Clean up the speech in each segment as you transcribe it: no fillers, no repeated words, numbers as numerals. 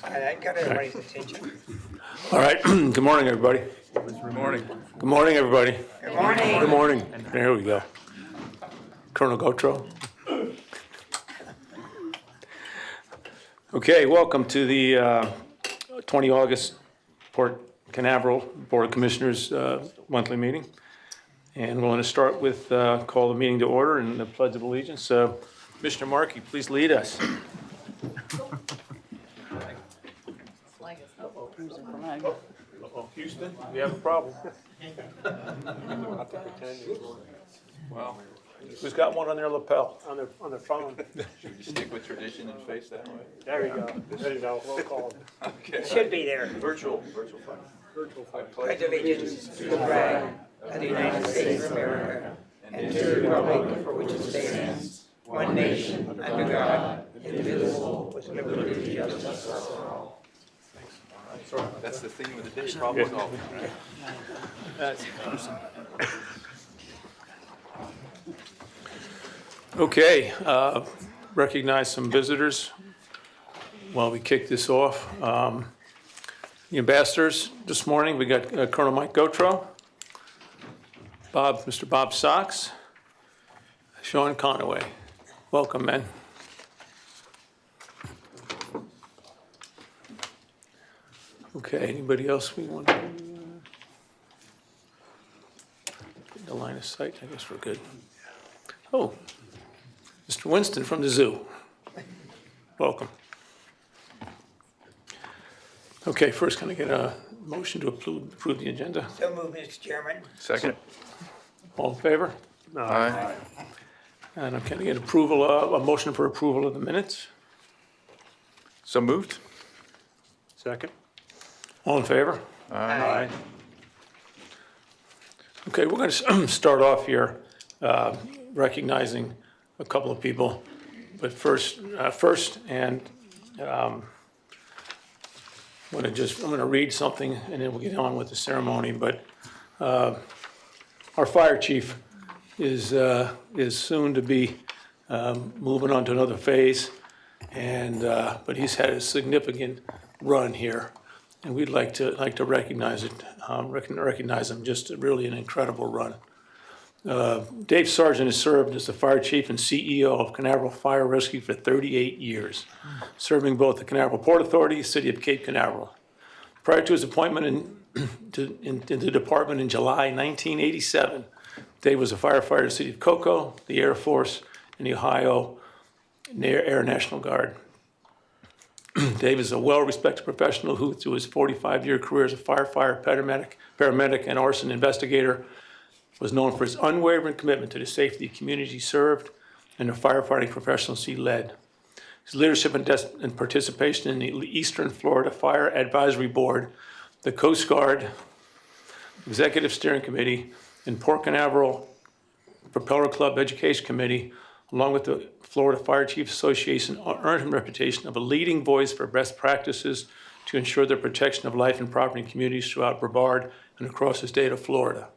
I got everybody's attention. All right, good morning, everybody. Good morning. Good morning, everybody. Good morning. Good morning. There we go. Colonel Gotro. Okay, welcome to the 20 August Port Canaveral Board of Commissioners monthly meeting. And we're going to start with call the meeting to order and the Pledge of Allegiance. So, Commissioner Markey, please lead us. Houston, we have a problem. Well, Who's got one on their lapel? On the phone. should we stick with tradition and face that way? There you go. There you go. Roll call. Okay. Should be there. Virtual flag. Virtual phone. Pledge allegiance to the flag of the United States of America and to the republic for which it stands, one nation, under God, indivisible, with liberty and justice for all. That's the theme of the day, problem solved. Okay, recognize some visitors while we kick this off. The ambassadors this morning, we got Colonel Mike Gotro, Mr. Bob Sox, Sean Conaway. Welcome, men. Okay, anybody else we want to? The line of sight, I guess we're good. Oh, Mr. Winston from the zoo. Welcome. Okay, first, can I get a motion to approve the agenda? So moved, Mr. Chairman. Second. All in favor? Aye. And can I get a motion for approval of the minutes? So moved? Second. All in favor? Aye. Okay, we're going to start off here recognizing a couple of people. But first, I'm going to read something and then we'll get on with the ceremony. But our fire chief is soon to be moving on to another phase, but he's had a significant run here, and we'd like to recognize it. Recognize him, just really an incredible run. Dave Sargent has served as the fire chief and CEO of Canaveral Fire Rescue for 38 years, serving both the Canaveral Port Authority, City of Cape Canaveral. Prior to his appointment in the department in July 1987, Dave was a firefighter in the City of Cocoa, the Air Force, and the Ohio Air National Guard. Dave is a well-respected professional who, through his 45-year career as a firefighter, paramedic, and arson investigator, was known for his unwavering commitment to the safety of the community he served and the firefighting professionals he led. His leadership and participation in the Eastern Florida Fire Advisory Board, the Coast Guard Executive Steering Committee, and Port Canaveral Propeller Club Education Committee, along with the Florida Fire Chiefs Association, earned him a reputation of a leading voice for best practices to ensure the protection of life and property in communities throughout Brevard and across the state of Florida.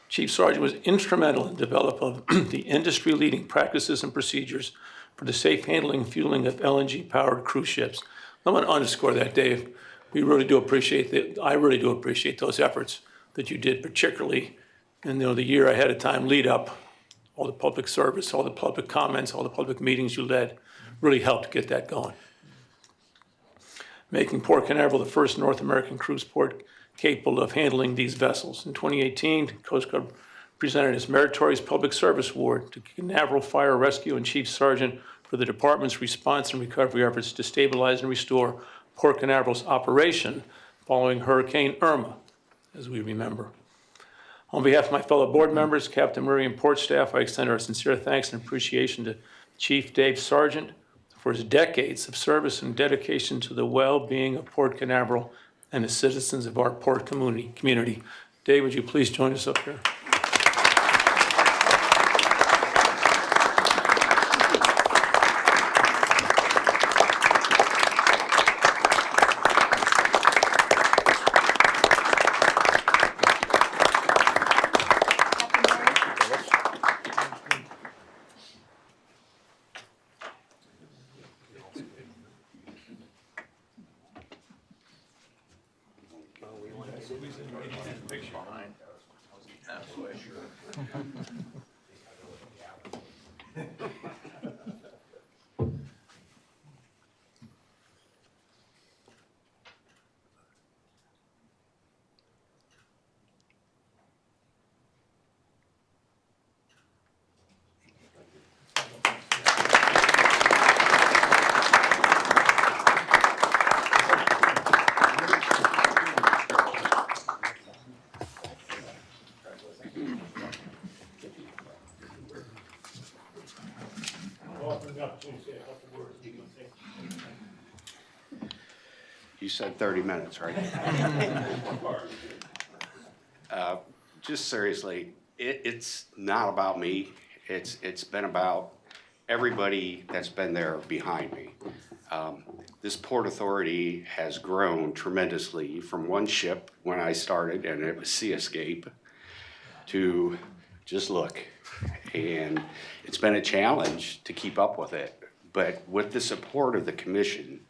Chief Sargent was instrumental in developing the industry-leading practices and procedures for the safe handling and fueling of LNG-powered cruise ships. I want to underscore that, Dave. We really do appreciate that. I really do appreciate those efforts that you did, particularly in the year ahead of time lead up. All the public service, all the public comments, all the public meetings you led really helped get that going. Making Port Canaveral the first North American cruise port capable of handling these vessels. In 2018, Coast Guard presented its Meritorious Public Service Award to Canaveral Fire Rescue and Chief Sargent for the department's response and recovery efforts to stabilize and restore Port Canaveral's operation following Hurricane Irma, as we remember. On behalf of my fellow board members, Captain Murray, and port staff, I extend our sincere thanks and appreciation to Chief Dave Sargent for his decades of service and dedication to the well-being of Port Canaveral and the citizens of our port community. Dave, would you please join us up here? You said 30 minutes, right? Just seriously, it's not about me. It's been about everybody that's been there behind me. This Port Authority has grown tremendously from one ship when I started, and it was Sea Escape, to just look. And it's been a challenge to keep up with it. But with the support of the commission,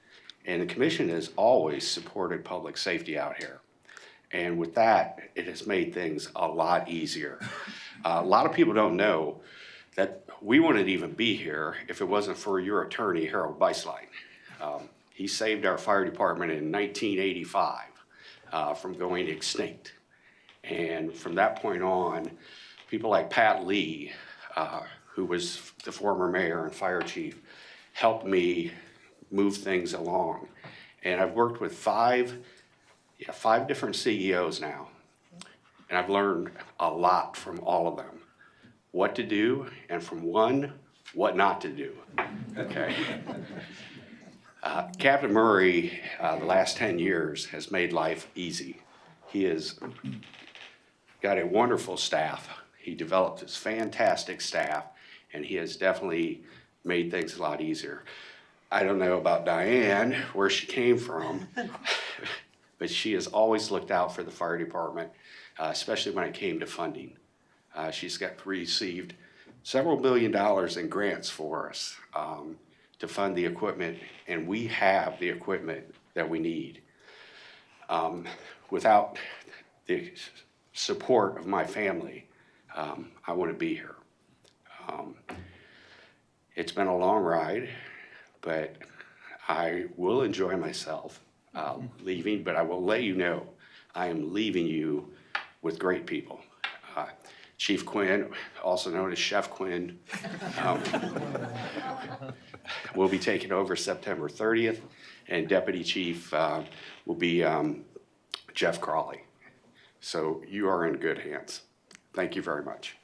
and the commission has always supported public safety out here. And with that, it has made things a lot easier. A lot of people don't know that we wouldn't even be here if it wasn't for your attorney, Harold Beislein. He saved our fire department in 1985 from going extinct. And from that point on, people like Pat Lee, who was the former mayor and fire chief, helped me move things along. And I've worked with five different CEOs now. And I've learned a lot from all of them. What to do, and from one, what not to do, okay? Captain Murray, the last 10 years, has made life easy. He has got a wonderful staff. He developed this fantastic staff, and he has definitely made things a lot easier. I don't know about Diane, where she came from, but she has always looked out for the fire department, especially when it came to funding. She's received several $1 billion in grants for us to fund the equipment, and we have the equipment that we need. Without the support of my family, I wouldn't be here. It's been a long ride, but I will enjoy myself leaving, but I will let you know I am leaving you with great people. Chief Quinn, also known as Chef Quinn, will be taking over September 30th, and Deputy Chief will be Jeff Crawley. So you are in good hands. Thank you very much.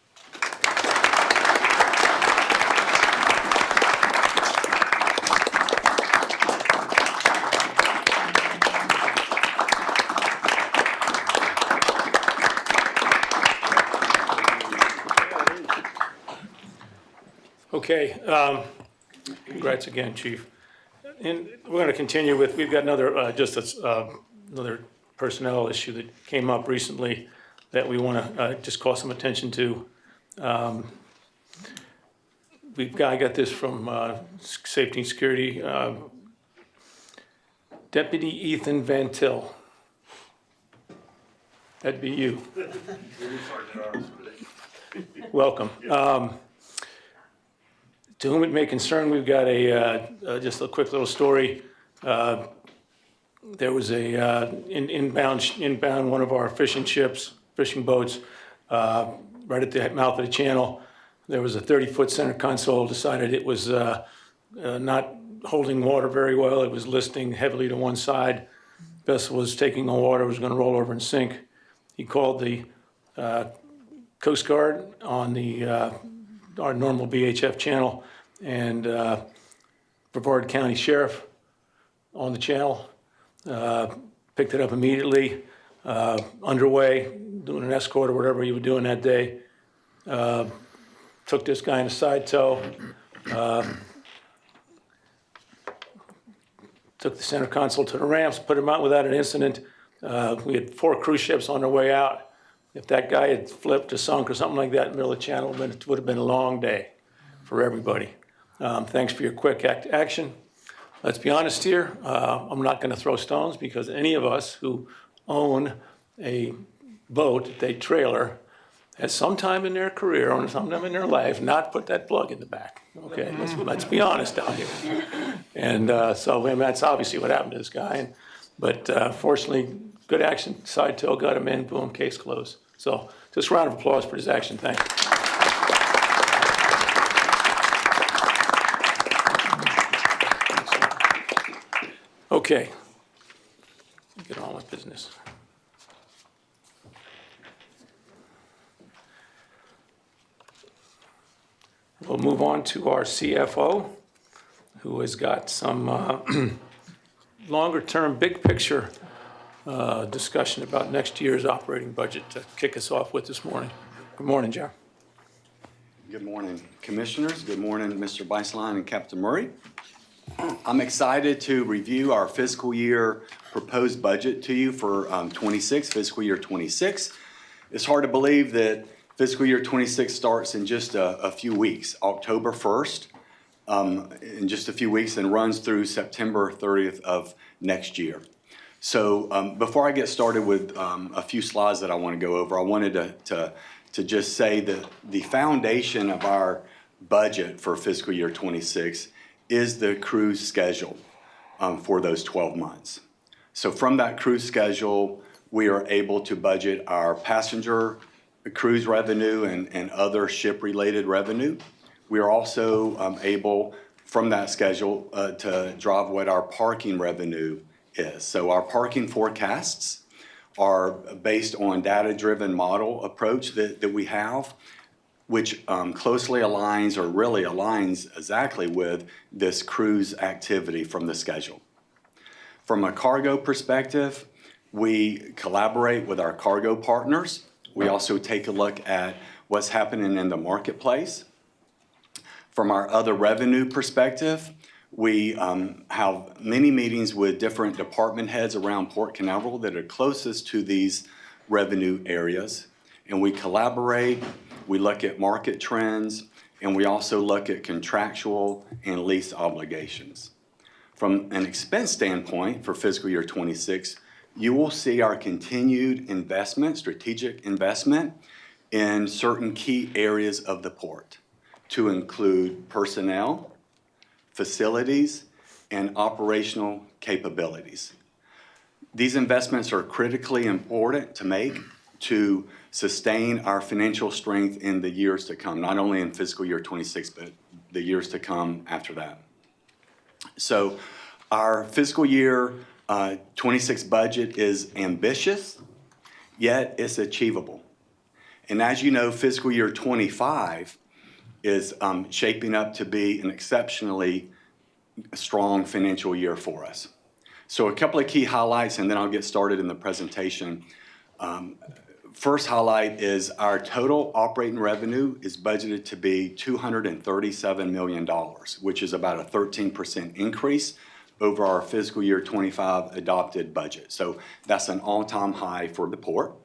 Okay, congrats again, Chief. And we're going to continue with, we've got another, another personnel issue that came up recently that we want to just call some attention to. I got this from Safety and Security. Deputy Ethan Van Til. That'd be you. Welcome. To whom it may concern, we've got just a quick little story. There was a inbound one of our fishing boats, right at the mouth of the channel. There was a 30-foot center console. Decided it was not holding water very well. It was listing heavily to one side. Vessel was taking on water, was going to roll over and sink. He called the Coast Guard on our normal VHF channel, and Brevard County Sheriff on the channel, picked it up immediately, underway, doing an escort or whatever you were doing that day. Took this guy in a side tow, took the center console to the ramps, put him out without an incident. We had 4 cruise ships on their way out. If that guy had flipped or sunk or something like that in the middle of the channel, it would have been a long day for everybody. Thanks for your quick action. Let's be honest here. I'm not going to throw stones because any of us who own a boat, a trailer, at some time in their career or sometime in their life, not put that plug in the back. Okay, let's be honest out here. And so I mean, that's obviously what happened to this guy. But fortunately, good action. Side toe got him in. Boom, case closed. So just a round of applause for his action. Thank you. Okay, get on with business. We'll move on to our CFO, who has got some longer-term, big-picture discussion about next year's operating budget to kick us off with this morning. Good morning, John. Good morning, Commissioners. Good morning, Mr. Beislein and Captain Murray. I'm excited to review our fiscal year proposed budget to you for fiscal year 26. It's hard to believe that fiscal year 26 starts in just a few weeks, October 1st, in just a few weeks, and runs through September 30th of next year. So before I get started with a few slides that I want to go over, I wanted to just say that the foundation of our budget for fiscal year 26 is the cruise schedule for those 12 months. So from that cruise schedule, we are able to budget our passenger cruise revenue and other ship-related revenue. We are also able, from that schedule, to drive what our parking revenue is. So our parking forecasts are based on data-driven model approach that we have, which closely aligns or really aligns exactly with this cruise activity from the schedule. From a cargo perspective, we collaborate with our cargo partners. We also take a look at what's happening in the marketplace. From our other revenue perspective, we have many meetings with different department heads around Port Canaveral that are closest to these revenue areas. And we collaborate, we look at market trends, and we also look at contractual and lease obligations. From an expense standpoint for fiscal year 26, you will see our continued investment, strategic investment, in certain key areas of the port, to include personnel, facilities, and operational capabilities. These investments are critically important to make to sustain our financial strength in the years to come, not only in fiscal year 26, but the years to come after that. So our fiscal year 26 budget is ambitious, yet it's achievable. And as you know, fiscal year 25 is shaping up to be an exceptionally strong financial year for us. So a couple of key highlights, and then I'll get started in the presentation. First highlight is our total operating revenue is budgeted to be $237 million, which is about a 13% increase over our fiscal year 25 adopted budget. So that's an all-time high for the port.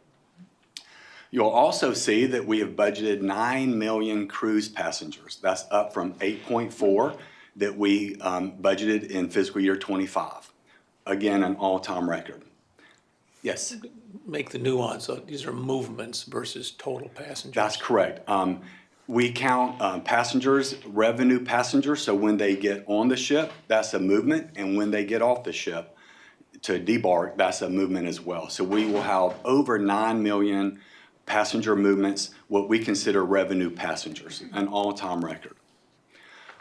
You'll also see that we have budgeted 9 million cruise passengers. That's up from 8.4 that we budgeted in fiscal year 25. Again, an all-time record. Yes? Make the nuance, so these are movements versus total passengers. That's correct. We count passengers, revenue passengers, so when they get on the ship, that's a movement, and when they get off the ship to debark, that's a movement as well. So we will have over 9 million passenger movements, what we consider revenue passengers, an all-time record.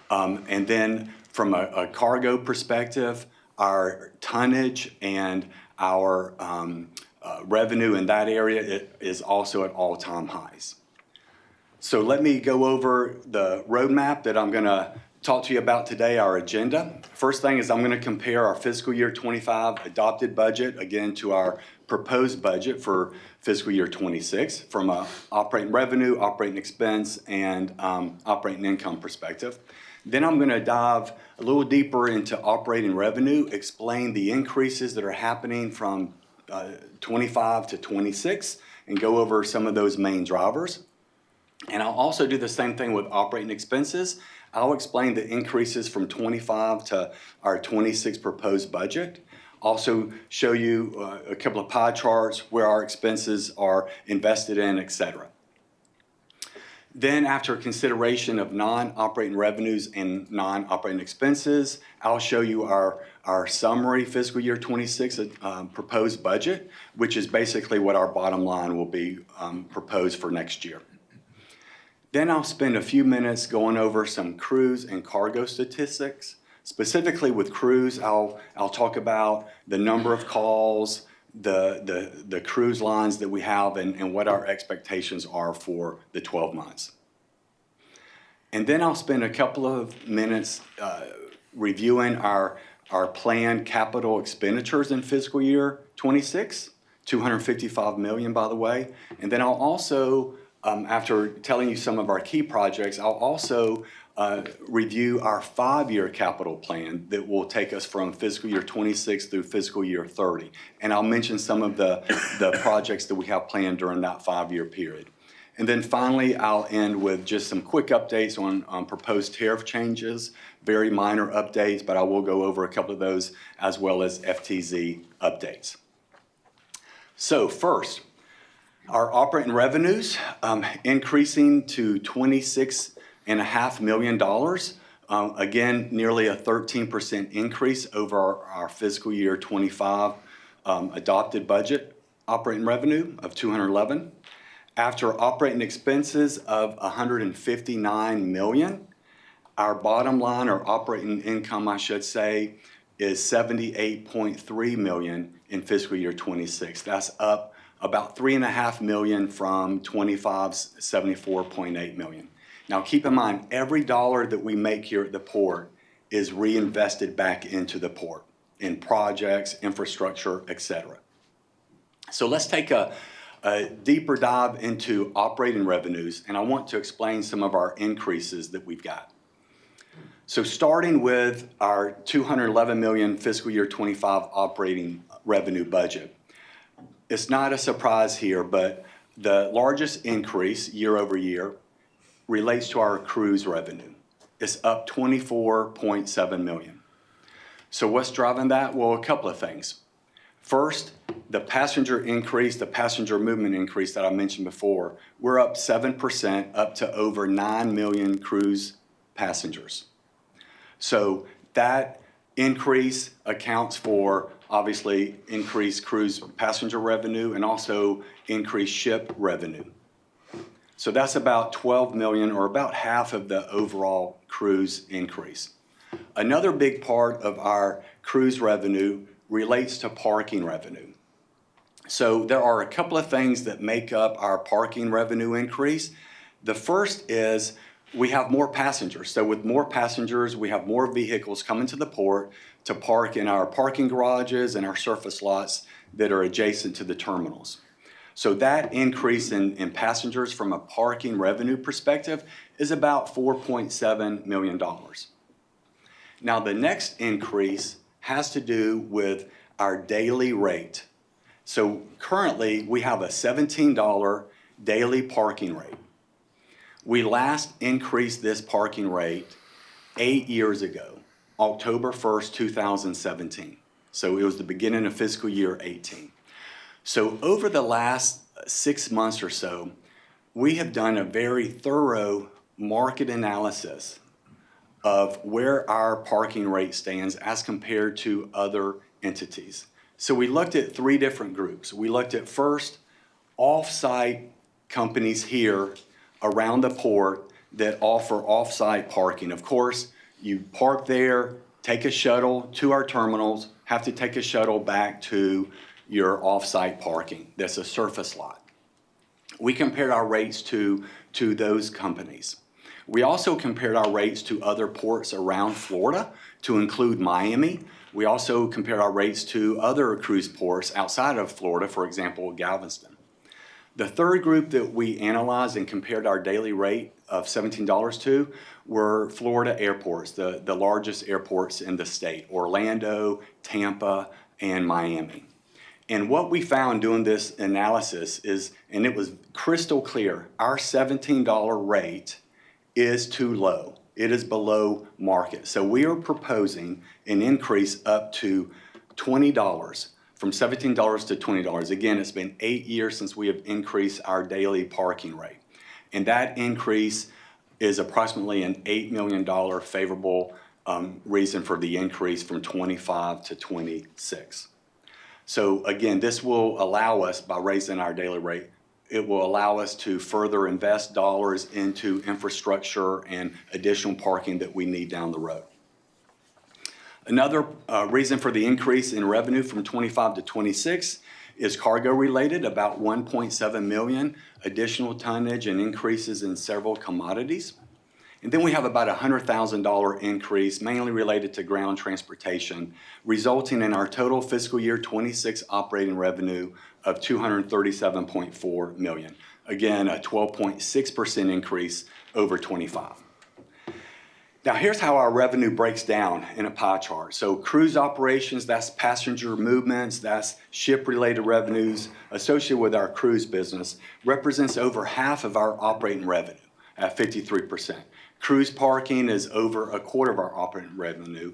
And then from a cargo perspective, our tonnage and our revenue in that area is also at all-time highs. So let me go over the roadmap that I'm going to talk to you about today, our agenda. First thing is I'm going to compare our fiscal year 25 adopted budget, again, to our proposed budget for fiscal year 26 from a operating revenue, operating expense, and operating income perspective. Then I'm going to dive a little deeper into operating revenue, explain the increases that are happening from 25 to 26, and go over some of those main drivers. And I'll also do the same thing with operating expenses. I'll explain the increases from 25 to our 26 proposed budget. Also show you a couple of pie charts where our expenses are invested in, et cetera. Then after consideration of non-operating revenues and non-operating expenses, I'll show you our summary fiscal year 26 proposed budget, which is basically what our bottom line will be proposed for next year. Then I'll spend a few minutes going over some cruise and cargo statistics. Specifically with cruise, I'll talk about the number of calls, the cruise lines that we have, and what our expectations are for the 12 months. And then I'll spend a couple of minutes reviewing our planned capital expenditures in fiscal year 26, $255 million, by the way. And then I'll also, after telling you some of our key projects, I'll also review our 5-year capital plan that will take us from fiscal year 26 through fiscal year 30. And I'll mention some of the projects that we have planned during that 5-year period. And then finally, I'll end with just some quick updates on proposed tariff changes, very minor updates, but I will go over a couple of those as well as FTZ updates. So first, our operating revenues increasing to $26.5 million. Again, nearly a 13% increase over our fiscal year 25 adopted budget operating revenue of $211. After operating expenses of $159 million, our bottom line, or operating income, I should say, is $78.3 million in fiscal year 26. That's up about $3.5 million from 25's $74.8 million. Now, keep in mind, every dollar that we make here at the port is reinvested back into the port in projects, infrastructure, etc. So let's take a deeper dive into operating revenues, and I want to explain some of our increases that we've got. So starting with our $211 million fiscal year 25 operating revenue budget, it's not a surprise here, but the largest increase year over year relates to our cruise revenue. It's up $24.7 million. So what's driving that? Well, a couple of things. First, the passenger increase, the passenger movement increase that I mentioned before, we're up 7%, up to over 9 million cruise passengers. So that increase accounts for, obviously, increased cruise passenger revenue and also increased ship revenue. So that's about 12 million, or about half of the overall cruise increase. Another big part of our cruise revenue relates to parking revenue. So there are a couple of things that make up our parking revenue increase. The first is we have more passengers. So with more passengers, we have more vehicles coming to the port to park in our parking garages and our surface lots that are adjacent to the terminals. So that increase in passengers from a parking revenue perspective is about $4.7 million. Now, the next increase has to do with our daily rate. So currently, we have a $17 daily parking rate. We last increased this parking rate 8 years ago, October 1st, 2017. So it was the beginning of fiscal year 18. So over the last 6 months or so, we have done a very thorough market analysis of where our parking rate stands as compared to other entities. So we looked at 3 different groups. We looked at first off-site companies here around the port that offer off-site parking. Of course, you park there, take a shuttle to our terminals, have to take a shuttle back to your off-site parking. That's a surface lot. We compared our rates to those companies. We also compared our rates to other ports around Florida, to include Miami. We also compared our rates to other cruise ports outside of Florida, for example, Galveston. The third group that we analyzed and compared our daily rate of $17 to were Florida airports, the largest airports in the state, Orlando, Tampa, and Miami. And what we found doing this analysis is, and it was crystal clear, our $17 rate is too low. It is below market. So we are proposing an increase up to $20, from $17 to $20. Again, it's been 8 years since we have increased our daily parking rate. And that increase is approximately an $8 million favorable reason for the increase from 25 to 26. So again, this will allow us, by raising our daily rate, it will allow us to further invest dollars into infrastructure and additional parking that we need down the road. Another reason for the increase in revenue from 25 to 26 is cargo related, about 1.7 million additional tonnage and increases in several commodities. And then we have about a $100,000 increase, mainly related to ground transportation, resulting in our total fiscal year 26 operating revenue of $237.4 million. Again, a 12.6% increase over 25. Now here's how our revenue breaks down in a pie chart. So cruise operations, that's passenger movements, that's ship-related revenues associated with our cruise business, represents over half of our operating revenue at 53%. Cruise parking is over a quarter of our operating revenue,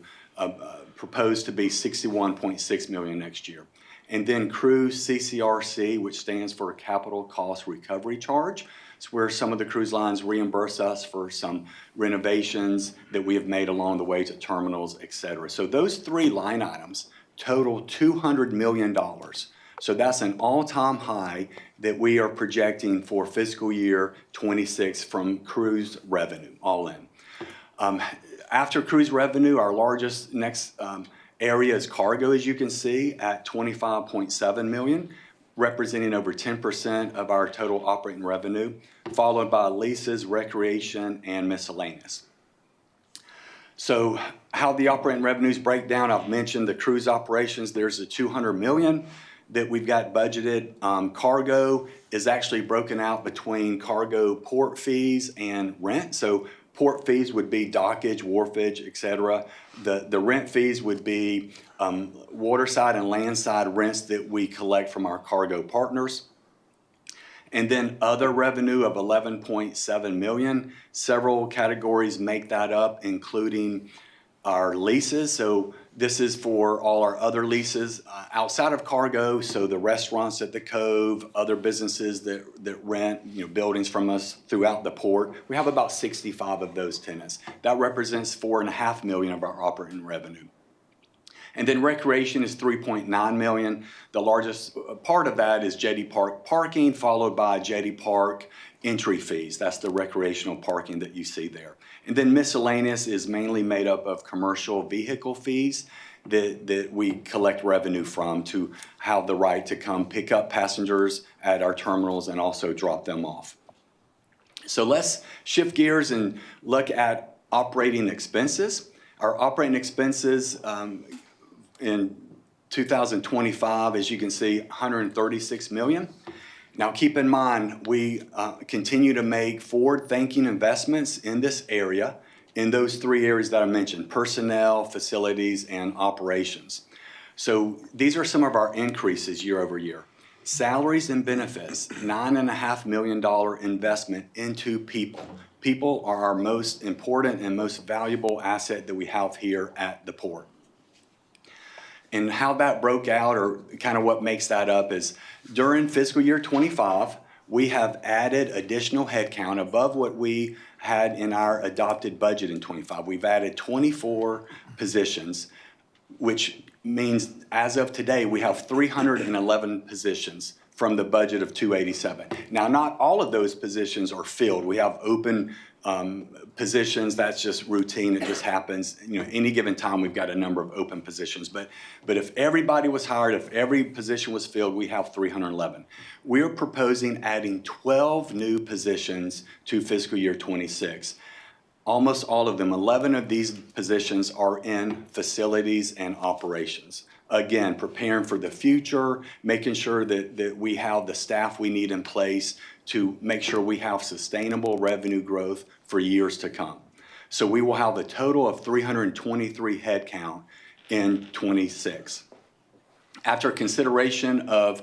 proposed to be $61.6 million next year. And then cruise CCRC, which stands for Capital Cost Recovery Charge. It's where some of the cruise lines reimburse us for some renovations that we have made along the way to terminals, et cetera. So those three line items total $200 million. So that's an all-time high that we are projecting for fiscal year 26 from cruise revenue, all in. After cruise revenue, our largest next area is cargo, as you can see, at $25.7 million, representing over 10% of our total operating revenue, followed by leases, recreation, and miscellaneous. So how the operating revenues break down, I've mentioned the cruise operations. There's a $200 million that we've got budgeted. Cargo is actually broken out between cargo port fees and rent. So port fees would be dockage, wharfage, et cetera. The rent fees would be waterside and landside rents that we collect from our cargo partners. And then other revenue of $11.7 million. Several categories make that up, including our leases. So this is for all our other leases outside of cargo. So the restaurants at the Cove, other businesses that rent buildings from us throughout the port. We have about 65 of those tenants. That represents $4.5 million of our operating revenue. And then recreation is $3.9 million. The largest part of that is Jetty Park parking, followed by Jetty Park entry fees. That's the recreational parking that you see there. And then miscellaneous is mainly made up of commercial vehicle fees that we collect revenue from to have the right to come pick up passengers at our terminals and also drop them off. So let's shift gears and look at operating expenses. Our operating expenses in 2025, as you can see, $136 million. Now keep in mind, we continue to make forward-thinking investments in this area, in those three areas that I mentioned: personnel, facilities, and operations. So these are some of our increases year over year. Salaries and benefits, $9.5 million investment into people. People are our most important and most valuable asset that we have here at the port. And how that broke out, or kind of what makes that up, is during fiscal year 25, we have added additional headcount above what we had in our adopted budget in 25. We've added 24 positions, which means as of today, we have 311 positions from the budget of 287. Now, not all of those positions are filled. We have open positions. That's just routine. It just happens. Any given time, we've got a number of open positions. But if everybody was hired, if every position was filled, we have 311. We're proposing adding 12 new positions to fiscal year 26. Almost all of them, 11 of these positions, are in facilities and operations. Again, preparing for the future, making sure that we have the staff we need in place to make sure we have sustainable revenue growth for years to come. So we will have a total of 323 headcount in 26. After consideration of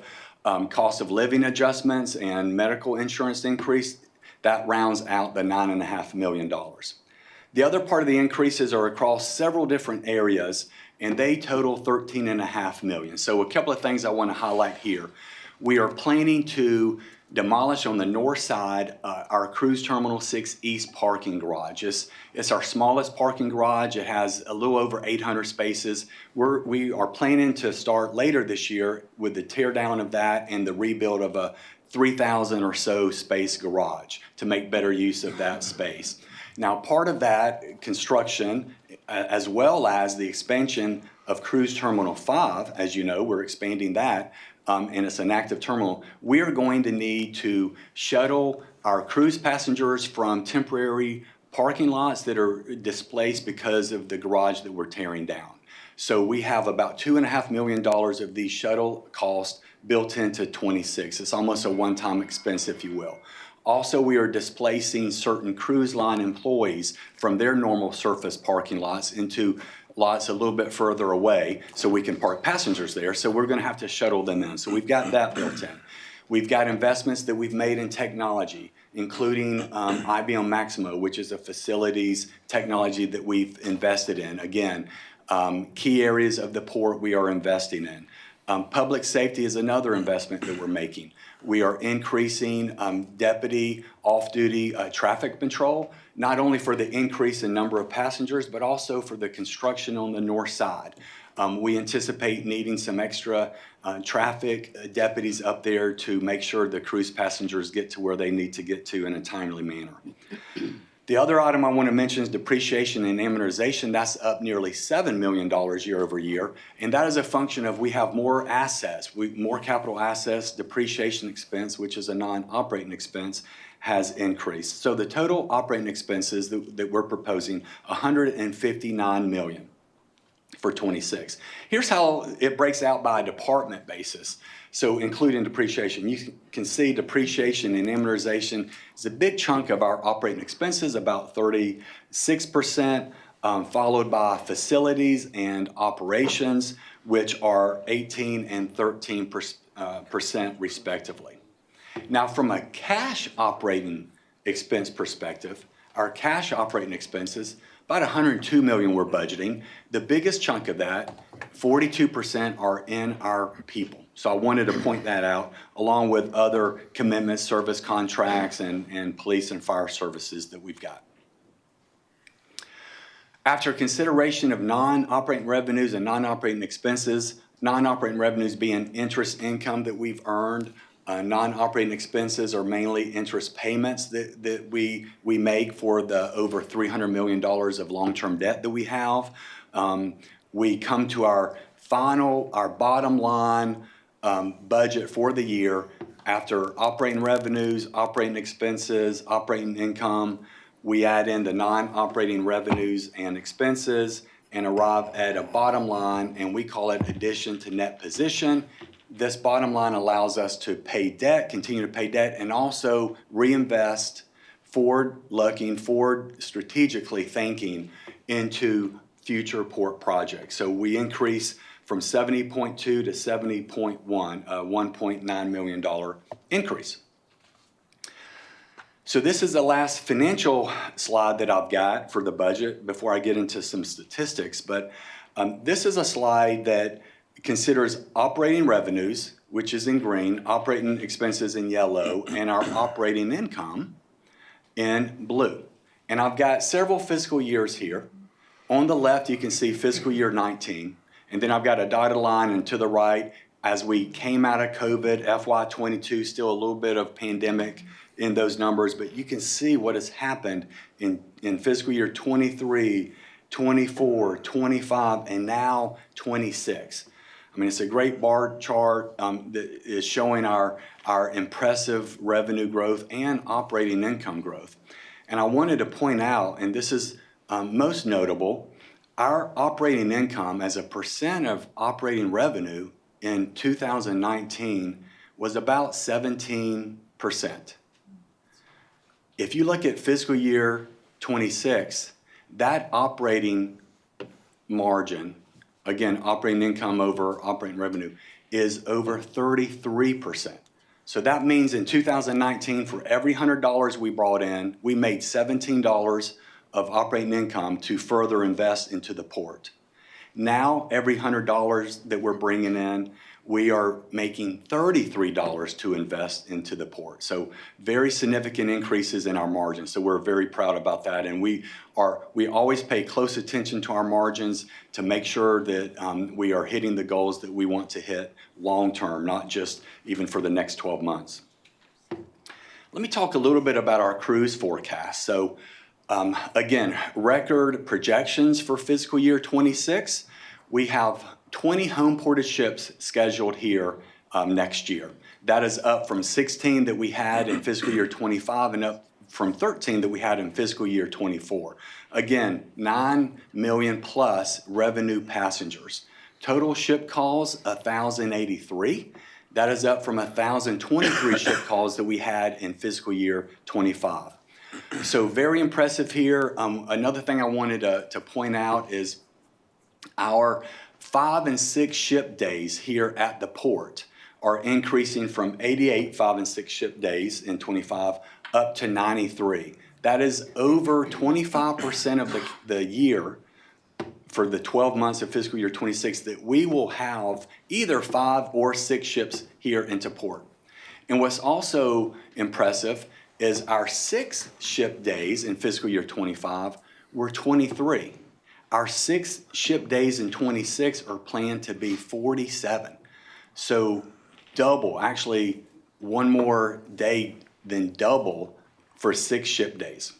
cost of living adjustments and medical insurance increase, that rounds out the $9.5 million. The other part of the increases are across several different areas, and they total $13.5 million. So a couple of things I want to highlight here. We are planning to demolish on the north side our Cruise Terminal 6 East parking garage. It's our smallest parking garage. It has a little over 800 spaces. We are planning to start later this year with the tear down of that and the rebuild of a 3,000 or so space garage to make better use of that space. Now, part of that construction, as well as the expansion of Cruise Terminal 5, as you know, we're expanding that, and it's an active terminal, we are going to need to shuttle our cruise passengers from temporary parking lots that are displaced because of the garage that we're tearing down. So we have about $2.5 million of these shuttle costs built into 26. It's almost a one-time expense, if you will. Also, we are displacing certain cruise line employees from their normal surface parking lots into lots a little bit further away so we can park passengers there. So we're going to have to shuttle them in. So we've got that built in. We've got investments that we've made in technology, including IBM Maximo, which is a facilities technology that we've invested in. Again, key areas of the port we are investing in. Public safety is another investment that we're making. We are increasing deputy off-duty traffic patrol, not only for the increase in number of passengers, but also for the construction on the north side. We anticipate needing some extra traffic deputies up there to make sure the cruise passengers get to where they need to get to in a timely manner. The other item I want to mention is depreciation and amortization. That's up nearly $7 million year over year. And that is a function of we have more assets, more capital assets, depreciation expense, which is a non-operating expense, has increased. So the total operating expenses that we're proposing, $159 million for 26. Here's how it breaks out by a department basis. So including depreciation, you can see depreciation and amortization is a big chunk of our operating expenses, about 36%, followed by facilities and operations, which are 18 and 13% respectively. Now, from a cash operating expense perspective, our cash operating expenses, about $102 million we're budgeting. The biggest chunk of that, 42%, are in our people. So I wanted to point that out, along with other commitments, service contracts, and police and fire services that we've got. After consideration of non-operating revenues and non-operating expenses, non-operating revenues being interest income that we've earned, non-operating expenses are mainly interest payments that we make for the over $300 million of long-term debt that we have. We come to our bottom line budget for the year after operating revenues, operating expenses, operating income. We add in the non-operating revenues and expenses and arrive at a bottom line, and we call it addition to net position. This bottom line allows us to pay debt, continue to pay debt, and also reinvest, forward-looking, forward strategically thinking into future port projects. So we increase from 70.2 to 70.1, a $1.9 million increase. So this is the last financial slide that I've got for the budget before I get into some statistics. But this is a slide that considers operating revenues, which is in green, operating expenses in yellow, and our operating income in blue. And I've got several fiscal years here. On the left, you can see fiscal year 19. And then I've got a dotted line, and to the right, as we came out of COVID, FY22, still a little bit of pandemic in those numbers, but you can see what has happened in fiscal year 23, 24, 25, and now 26. I mean, it's a great bar chart that is showing our impressive revenue growth and operating income growth. And I wanted to point out, and this is most notable, our operating income as a percent of operating revenue in 2019 was about 17%. If you look at fiscal year 26, that operating margin, again, operating income over operating revenue, is over 33%. So that means in 2019, for every $100 we brought in, we made $17 of operating income to further invest into the port. Now, every $100 that we're bringing in, we are making $33 to invest into the port. So very significant increases in our margins. So we're very proud about that. And we always pay close attention to our margins to make sure that we are hitting the goals that we want to hit long-term, not just even for the next 12 months. Let me talk a little bit about our cruise forecast. So again, record projections for fiscal year 26. We have 20 home-ported ships scheduled here next year. That is up from 16 that we had in fiscal year 25 and up from 13 that we had in fiscal year 24. Again, 9 million plus revenue passengers. Total ship calls, 1,083. That is up from 1,023 ship calls that we had in fiscal year 25. So very impressive here. Another thing I wanted to point out is our 5 and 6 ship days here at the port are increasing from 88 5 and 6 ship days in 25 up to 93. That is over 25% of the year for the 12 months of fiscal year 26 that we will have either 5 or 6 ships here into port. And what's also impressive is our 6 ship days in fiscal year 25 were 23. Our 6 ship days in 26 are planned to be 47. So double, actually one more day than double for 6 ship days.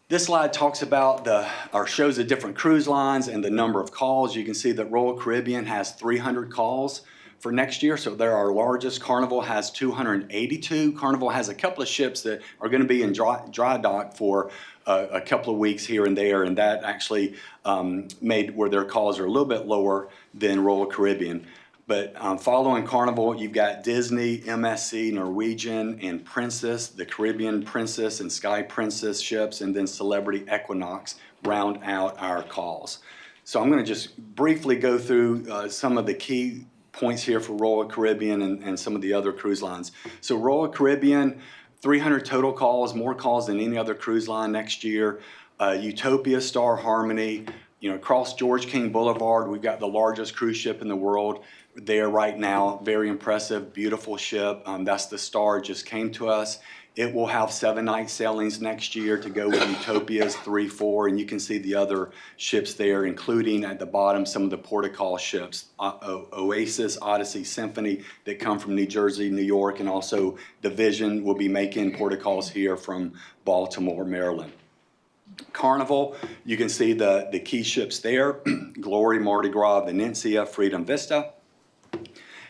This slide talks about or shows the different cruise lines and the number of calls. You can see that Royal Caribbean has 300 calls for next year. So they're our largest. Carnival has 282. Carnival has a couple of ships that are going to be in dry dock for a couple of weeks here and there, and that actually made where their calls are a little bit lower than Royal Caribbean. But following Carnival, you've got Disney, MSC, Norwegian, and Princess, the Caribbean Princess and Sky Princess ships, and then Celebrity Equinox round out our calls. So I'm going to just briefly go through some of the key points here for Royal Caribbean and some of the other cruise lines. So Royal Caribbean, 300 total calls, more calls than any other cruise line next year. Utopia, Star Harmony, across George King Boulevard, we've got the largest cruise ship in the world there right now. Very impressive, beautiful ship. That's the Star, just came to us. It will have 7-night sailings next year to go with Utopia's 3-4, and you can see the other ships there, including at the bottom some of the port-of-call ships, Oasis, Odyssey, Symphony that come from New Jersey, New York, and also Division will be making port-of-calls here from Baltimore, Maryland. Carnival, you can see the key ships there, Glory, Mardi Gras, Venetia, Freedom Vista.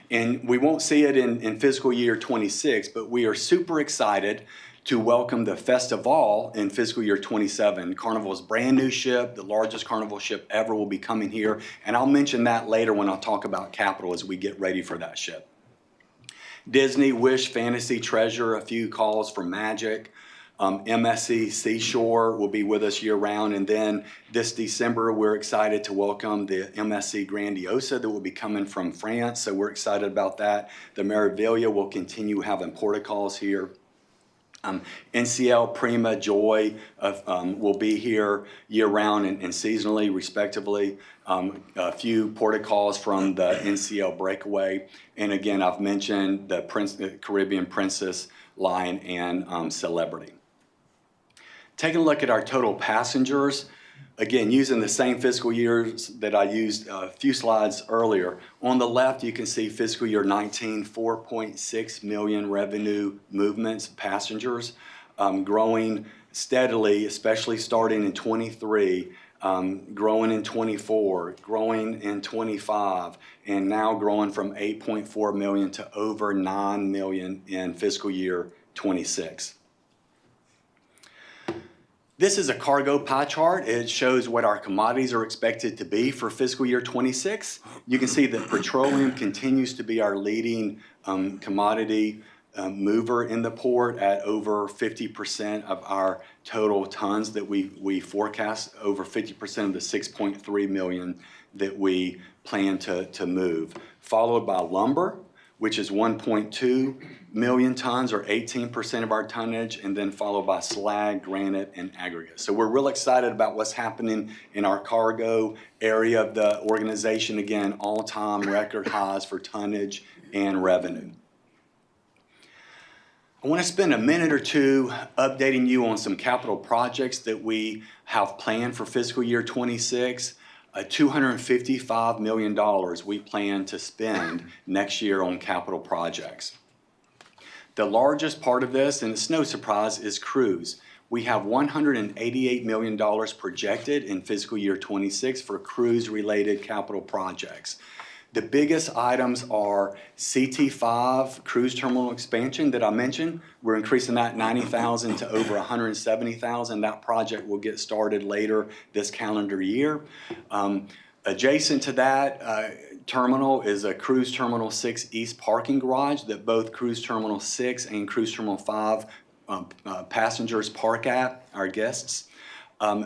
And we won't see it in fiscal year 26, but we are super excited to welcome the Festival in fiscal year 27. Carnival's brand new ship, the largest Carnival ship ever, will be coming here. And I'll mention that later when I'll talk about Capital as we get ready for that ship. Disney, Wish, Fantasy, Treasure, a few calls from Magic. MSC Seashore will be with us year-round, and then this December we're excited to welcome the MSC Grandiosa that will be coming from France, so we're excited about that. The Meraviglia will continue having port-of-calls here. NCL, Prima, Joy will be here year-round and seasonally, respectively. A few port-of-calls from the NCL Breakaway, and again I've mentioned the Caribbean Princess line and Celebrity. Taking a look at our total passengers, again, using the same fiscal years that I used a few slides earlier. On the left, you can see fiscal year 19, 4.6 million revenue movements, passengers, growing steadily, especially starting in 23, growing in 24, growing in 25, and now growing from 8.4 million to over 9 million in fiscal year 26. This is a cargo pie chart. It shows what our commodities are expected to be for fiscal year 26. You can see that petroleum continues to be our leading commodity mover in the port at over 50% of our total tons that we forecast, over 50% of the 6.3 million that we plan to move. Followed by lumber, which is 1.2 million tons or 18% of our tonnage, and then followed by slag, granite, and aggregate. So we're real excited about what's happening in our cargo area of the organization. Again, all-time record highs for tonnage and revenue. I want to spend a minute or two updating you on some capital projects that we have planned for fiscal year 26. $255 million we plan to spend next year on capital projects. The largest part of this, and it's no surprise, is cruise. We have $188 million projected in fiscal year 26 for cruise-related capital projects. The biggest items are CT5 cruise terminal expansion that I mentioned. We're increasing that 90,000 to over 170,000. That project will get started later this calendar year. Adjacent to that terminal is a Cruise Terminal 6 East parking garage that both Cruise Terminal 6 and Cruise Terminal 5 passengers park at, our guests.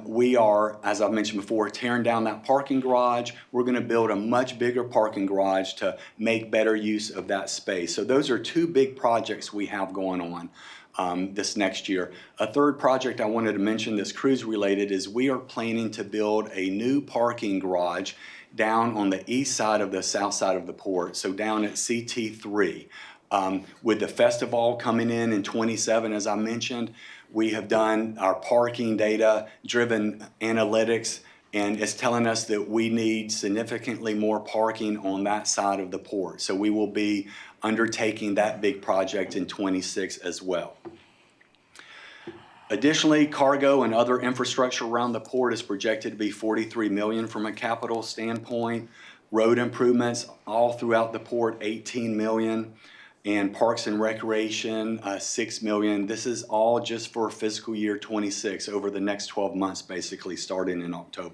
We are, as I've mentioned before, tearing down that parking garage. We're going to build a much bigger parking garage to make better use of that space. So those are two big projects we have going on this next year. A third project I wanted to mention that's cruise related is we are planning to build a new parking garage down on the east side of the south side of the port, so down at CT3. With the festival coming in 27, as I mentioned, we have done our parking data-driven analytics, and it's telling us that we need significantly more parking on that side of the port. So we will be undertaking that big project in 26 as well. Additionally, cargo and other infrastructure around the port is projected to be $43 million from a capital standpoint. Road improvements all throughout the port, $18 million. And Parks and Recreation, $6 million. This is all just for fiscal year 26, over the next 12 months, basically starting in October.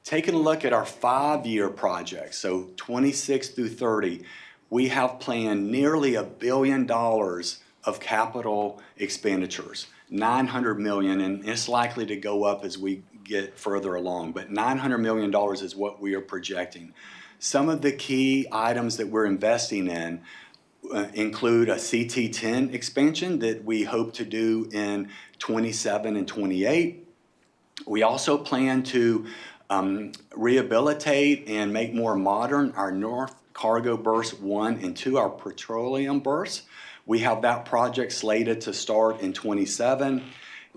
Taking a look at our 5-year projects, so 26 through 30, we have planned nearly $1 billion of capital expenditures, $900 million, and it's likely to go up as we get further along, but $900 million is what we are projecting. Some of the key items that we're investing in include a CT10 expansion that we hope to do in 27 and 28. We also plan to rehabilitate and make more modern our North Cargo Berths 1 and 2, our petroleum berths. We have that project slated to start in 27.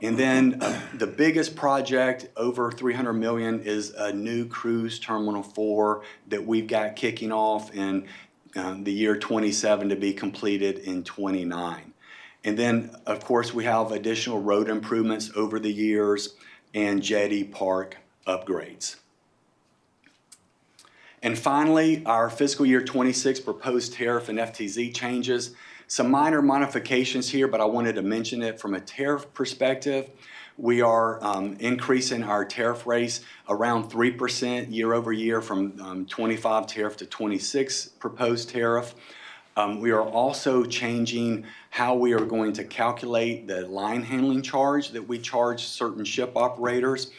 And then the biggest project, over $300 million, is a new Cruise Terminal 4 that we've got kicking off in the year 27 to be completed in 29. And then, of course, we have additional road improvements over the years and jetty park upgrades. And finally, our fiscal year 26 proposed tariff and FTZ changes. Some minor modifications here, but I wanted to mention it from a tariff perspective. We are increasing our tariff rates around 3% year over year from 25 tariff to 26 proposed tariff. We are also changing how we are going to calculate the line handling charge that we charge certain ship operators.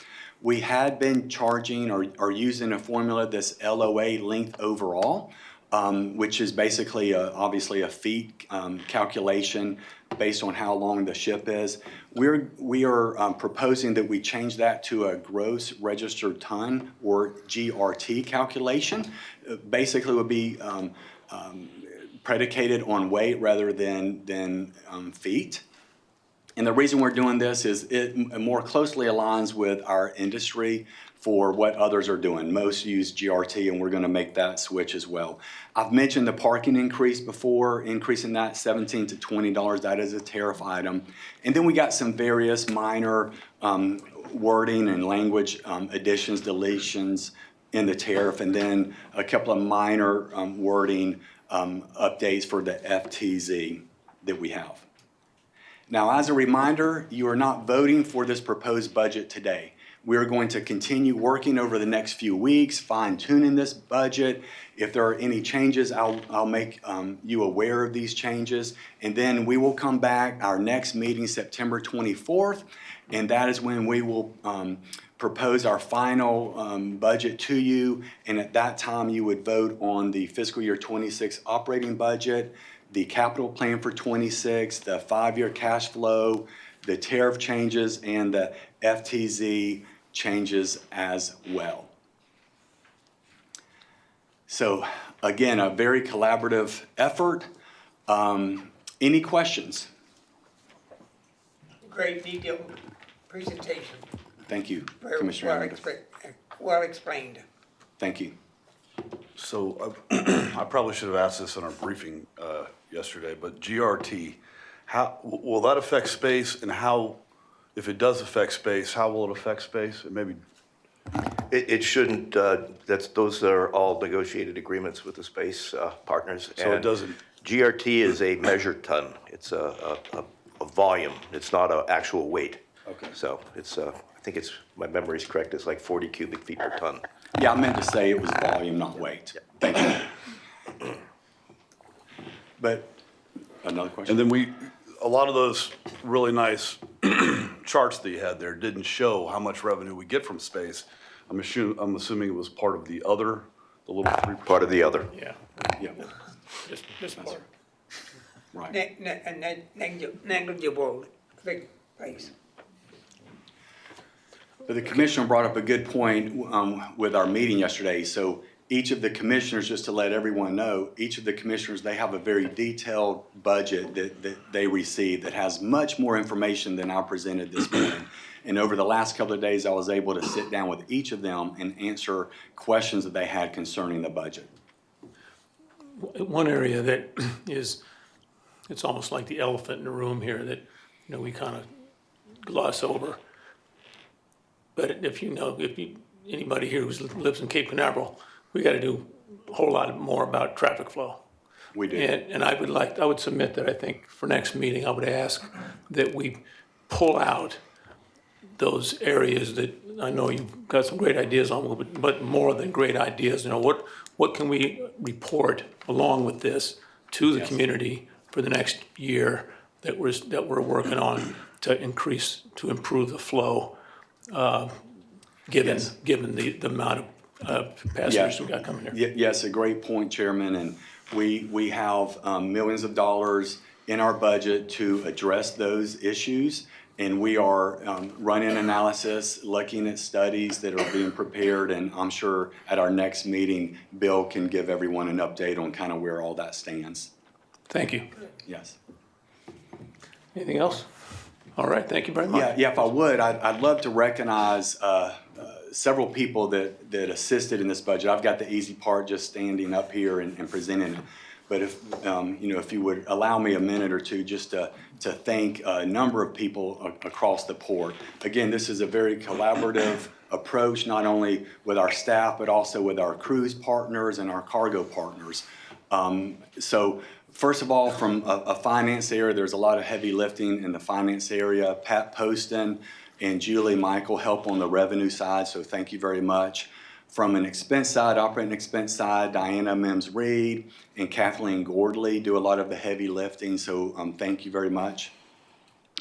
We had been charging or using a formula that's LOA length overall, which is basically obviously a feet calculation based on how long the ship is. We are proposing that we change that to a gross registered ton, or GRT calculation. Basically would be predicated on weight rather than feet. And the reason we're doing this is it more closely aligns with our industry for what others are doing. Most use GRT, and we're going to make that switch as well. I've mentioned the parking increase before, increasing that $17 to $20. That is a tariff item. And then we got some various minor wording and language additions, deletions in the tariff, and then a couple of minor wording updates for the FTZ that we have. Now, as a reminder, you are not voting for this proposed budget today. We're going to continue working over the next few weeks, fine tuning this budget. If there are any changes, I'll make you aware of these changes. And then we will come back, our next meeting, September 24th, and that is when we will propose our final budget to you. And at that time, you would vote on the fiscal year 26 operating budget, the capital plan for 26, the 5-year cash flow, the tariff changes, and the FTZ changes as well. So again, a very collaborative effort. Any questions? Great detailed presentation. Thank you, Very Commissioner well Aranda. well explained. Thank you. So I probably should have asked this in our briefing yesterday, but GRT, how, will that affect space, and how, if it does affect space, how will it affect space? And maybe, It shouldn't, those are all negotiated agreements with the space partners. So it and doesn't- GRT is a measured ton. It's a volume. It's not an actual weight. Okay. So it's, I think it's, my memory's correct, it's like 40 cubic feet per ton. Yeah, I meant to say it was volume, not weight. Thank you. But, another question? and then a lot of those really nice charts that you had there didn't show how much revenue we get from space. I'm assuming it was part of the other, the little 3%. Part of the other. Yeah, Yeah, just part. right. Negligible place. But the commissioner brought up a good point with our meeting yesterday. So each of the commissioners, just to let everyone know, each of the commissioners, they have a very detailed budget that they receive that has much more information than I presented this morning. And over the last couple of days, I was able to sit down with each of them and answer questions that they had concerning the budget. One area that is, it's almost like the elephant in the room here that, we kind of gloss over. But if anybody here who lives in Cape Canaveral, we got to do a whole lot more about traffic flow. We do. And I would submit that I think for next meeting, I would ask that we pull out those areas that I know you've got some great ideas on, but more than great ideas, what can we report along with this to the community for the next year that we're working on to improve the flow, given the amount of passengers we got coming here. Yes, a great point, Chairman, and we have millions of dollars in our budget to address those issues, and we are running analysis, looking at studies that are being prepared, and I'm sure at our next meeting, Bill can give everyone an update on kind of where all that stands. Thank you. Yes. Anything else? All right, thank you very much. Yeah, if I would, I'd love to recognize several people that assisted in this budget. I've got the easy part just standing up here and presenting it. But if you would allow me a minute or two just to thank a number of people across the port. Again, this is a very collaborative approach, not only with our staff, but also with our cruise partners and our cargo partners. So first of all, from a finance area, there's a lot of heavy lifting in the finance area. Pat Poston and Julie Michael help on the revenue side, so thank you very much. From an expense side, operating expense side, Diana Mims-Reed and Kathleen Gordley do a lot of the heavy lifting, so thank you very much.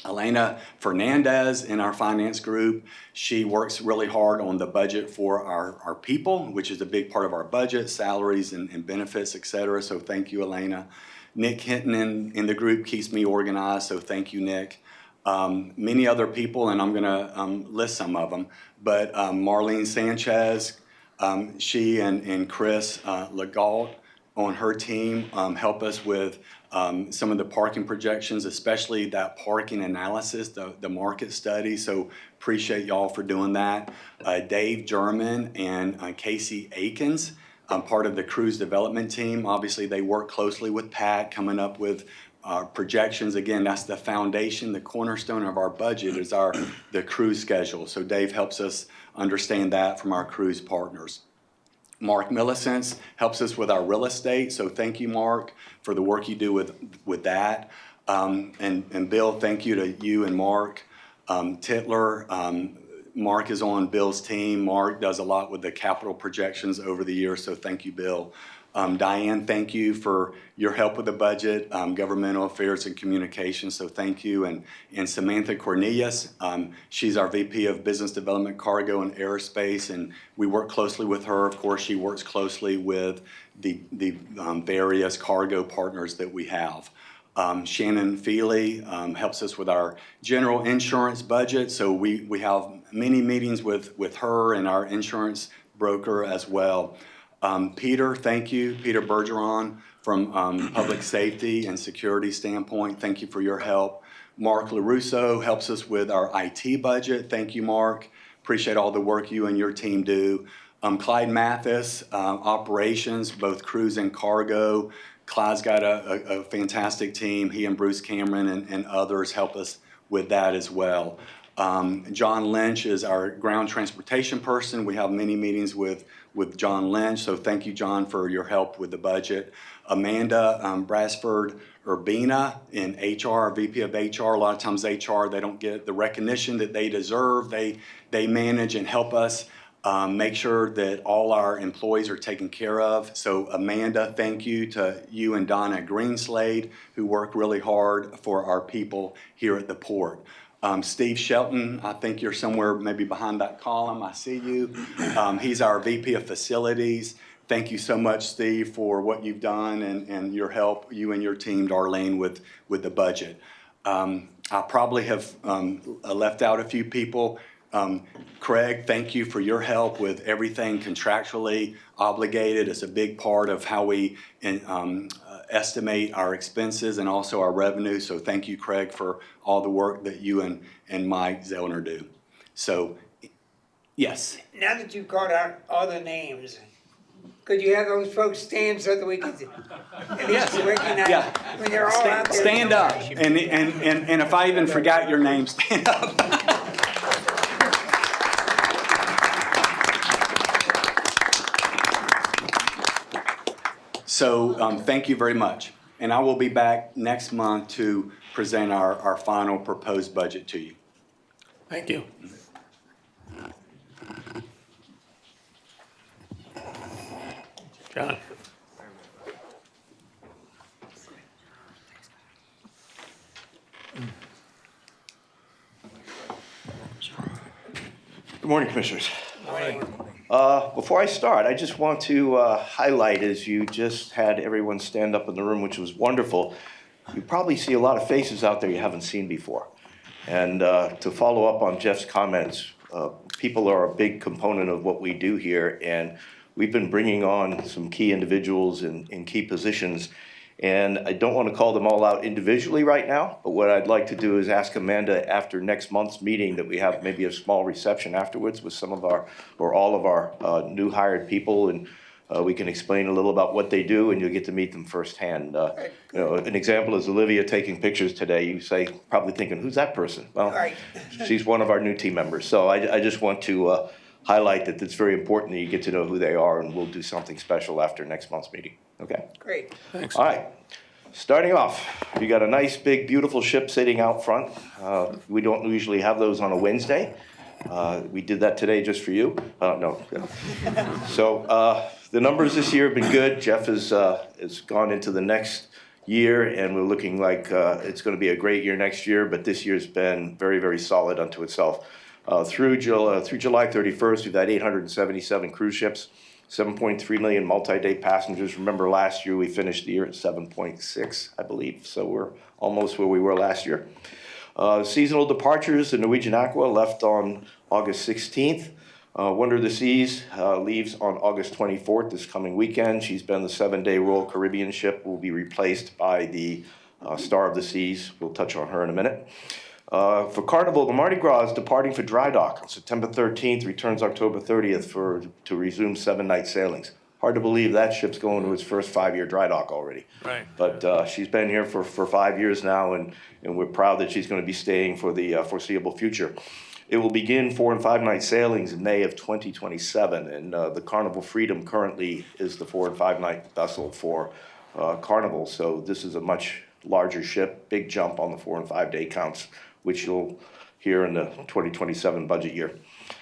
Elena Fernandez in our finance group, she works really hard on the budget for our people, which is a big part of our budget, salaries and benefits, et cetera, so thank you, Elena. Nick Hinton in the group keeps me organized, so thank you, Nick. Many other people, and I'm gonna list some of them, but Marlene Sanchez, she and Chris Legault on her team help us with some of the parking projections, especially that parking analysis, the market study, so appreciate y'all for doing that. Dave German and Casey Akins, part of the cruise development team. Obviously, they work closely with Pat, coming up with projections. Again, that's the foundation, the cornerstone of our budget is the cruise schedule. So Dave helps us understand that from our cruise partners. Mark Millicent helps us with our real estate. So thank you, Mark, for the work you do with that. And Bill, thank you to you and Mark. Titler, Mark is on Bill's team. Mark does a lot with the capital projections over the years, so thank you, Bill. Diane, thank you for your help with the budget, governmental affairs and communications, so thank you. And Samantha Cornelius, she's our VP of Business Development, Cargo and Aerospace, and we work closely with her. Of course, she works closely with the various cargo partners that we have. Shannon Feely helps us with our general insurance budget, so we have many meetings with her and our insurance broker as well. Peter, thank you. Peter Bergeron from Public Safety and Security standpoint, thank you for your help. Mark LaRusso helps us with our IT budget. Thank you, Mark. Appreciate all the work you and your team do. Clyde Mathis, operations, both cruise and cargo. Clyde's got a fantastic team. He and Bruce Cameron and others help us with that as well. John Lynch is our ground transportation person. We have many meetings with John Lynch, so thank you, John, for your help with the budget. Amanda Brasford Urbina in HR, our VP of HR. A lot of times HR, they don't get the recognition that they deserve. They manage and help us make sure that all our employees are taken care of. So Amanda, thank you to you and Donna Greenslade, who work really hard for our people here at the port. Steve Shelton, I think you're somewhere maybe behind that column. I see you. He's our VP of Facilities. Thank you so much, Steve, for what you've done and your help, you and your team, Darlene, with the budget. I probably have left out a few people. Craig, thank you for your help with everything contractually obligated. It's a big part of how we estimate our expenses and also our revenue. So thank you, Craig, for all the work that you and Mike Zellner do. So, yes. Now that you've called out all the names, could you have those folks stand so that we could at least recognize when they're all out there? Stand up. And if I even forgot your name, stand up. So thank you very much. And I will be back next month to present our final proposed budget to you. Thank you. John? Good morning, Commissioners. Before I start, I just want to highlight, as you just had everyone stand up in the room, which was wonderful, you probably see a lot of faces out there you haven't seen before. And to follow up on Jeff's comments, people are a big component of what we do here, and we've been bringing on some key individuals in key positions. And I don't want to call them all out individually right now, but what I'd like to do is ask Amanda after next month's meeting that we have maybe a small reception afterwards with some of our, or all of our new hired people, and we can explain a little about what they do, and you'll get to meet them firsthand. You know, an example is Olivia taking pictures today. You say, probably thinking, who's that person? Well, she's one of our new team members. So I just want to highlight that it's very important that you get to know who they are, and we'll do something special after next month's meeting. Okay? Great. Thanks. All right. Starting off, you got a nice, big, beautiful ship sitting out front. We don't usually have those on a Wednesday. We did that today just for you. No. So the numbers this year have been good. Jeff has gone into the next year, and we're looking like it's going to be a great year next year, but this year's been very, very solid unto itself. Through July 31st, we've had 877 cruise ships, 7.3 million multi-day passengers. Remember last year we finished the year at 7.6, I believe, so we're almost where we were last year. Seasonal departures, the Norwegian Aqua left on August 16th. Wonder of the Seas leaves on August 24th, this coming weekend. She's been the 7-day Royal Caribbean ship, will be replaced by the Star of the Seas. We'll touch on her in a minute. For Carnival, the Mardi Gras is departing for dry dock on September 13th, returns October 30th to resume 7-night sailings. Hard to believe that ship's going to its first 5-year dry dock already. Right. But she's been here for 5 years now, and we're proud that she's going to be staying for the foreseeable future. It will begin 4- and 5-night sailings in May of 2027, and the Carnival Freedom currently is the 4- and 5-night vessel for Carnival. So this is a much larger ship, big jump on the 4- and 5-day counts, which you'll here in the 2027 budget year.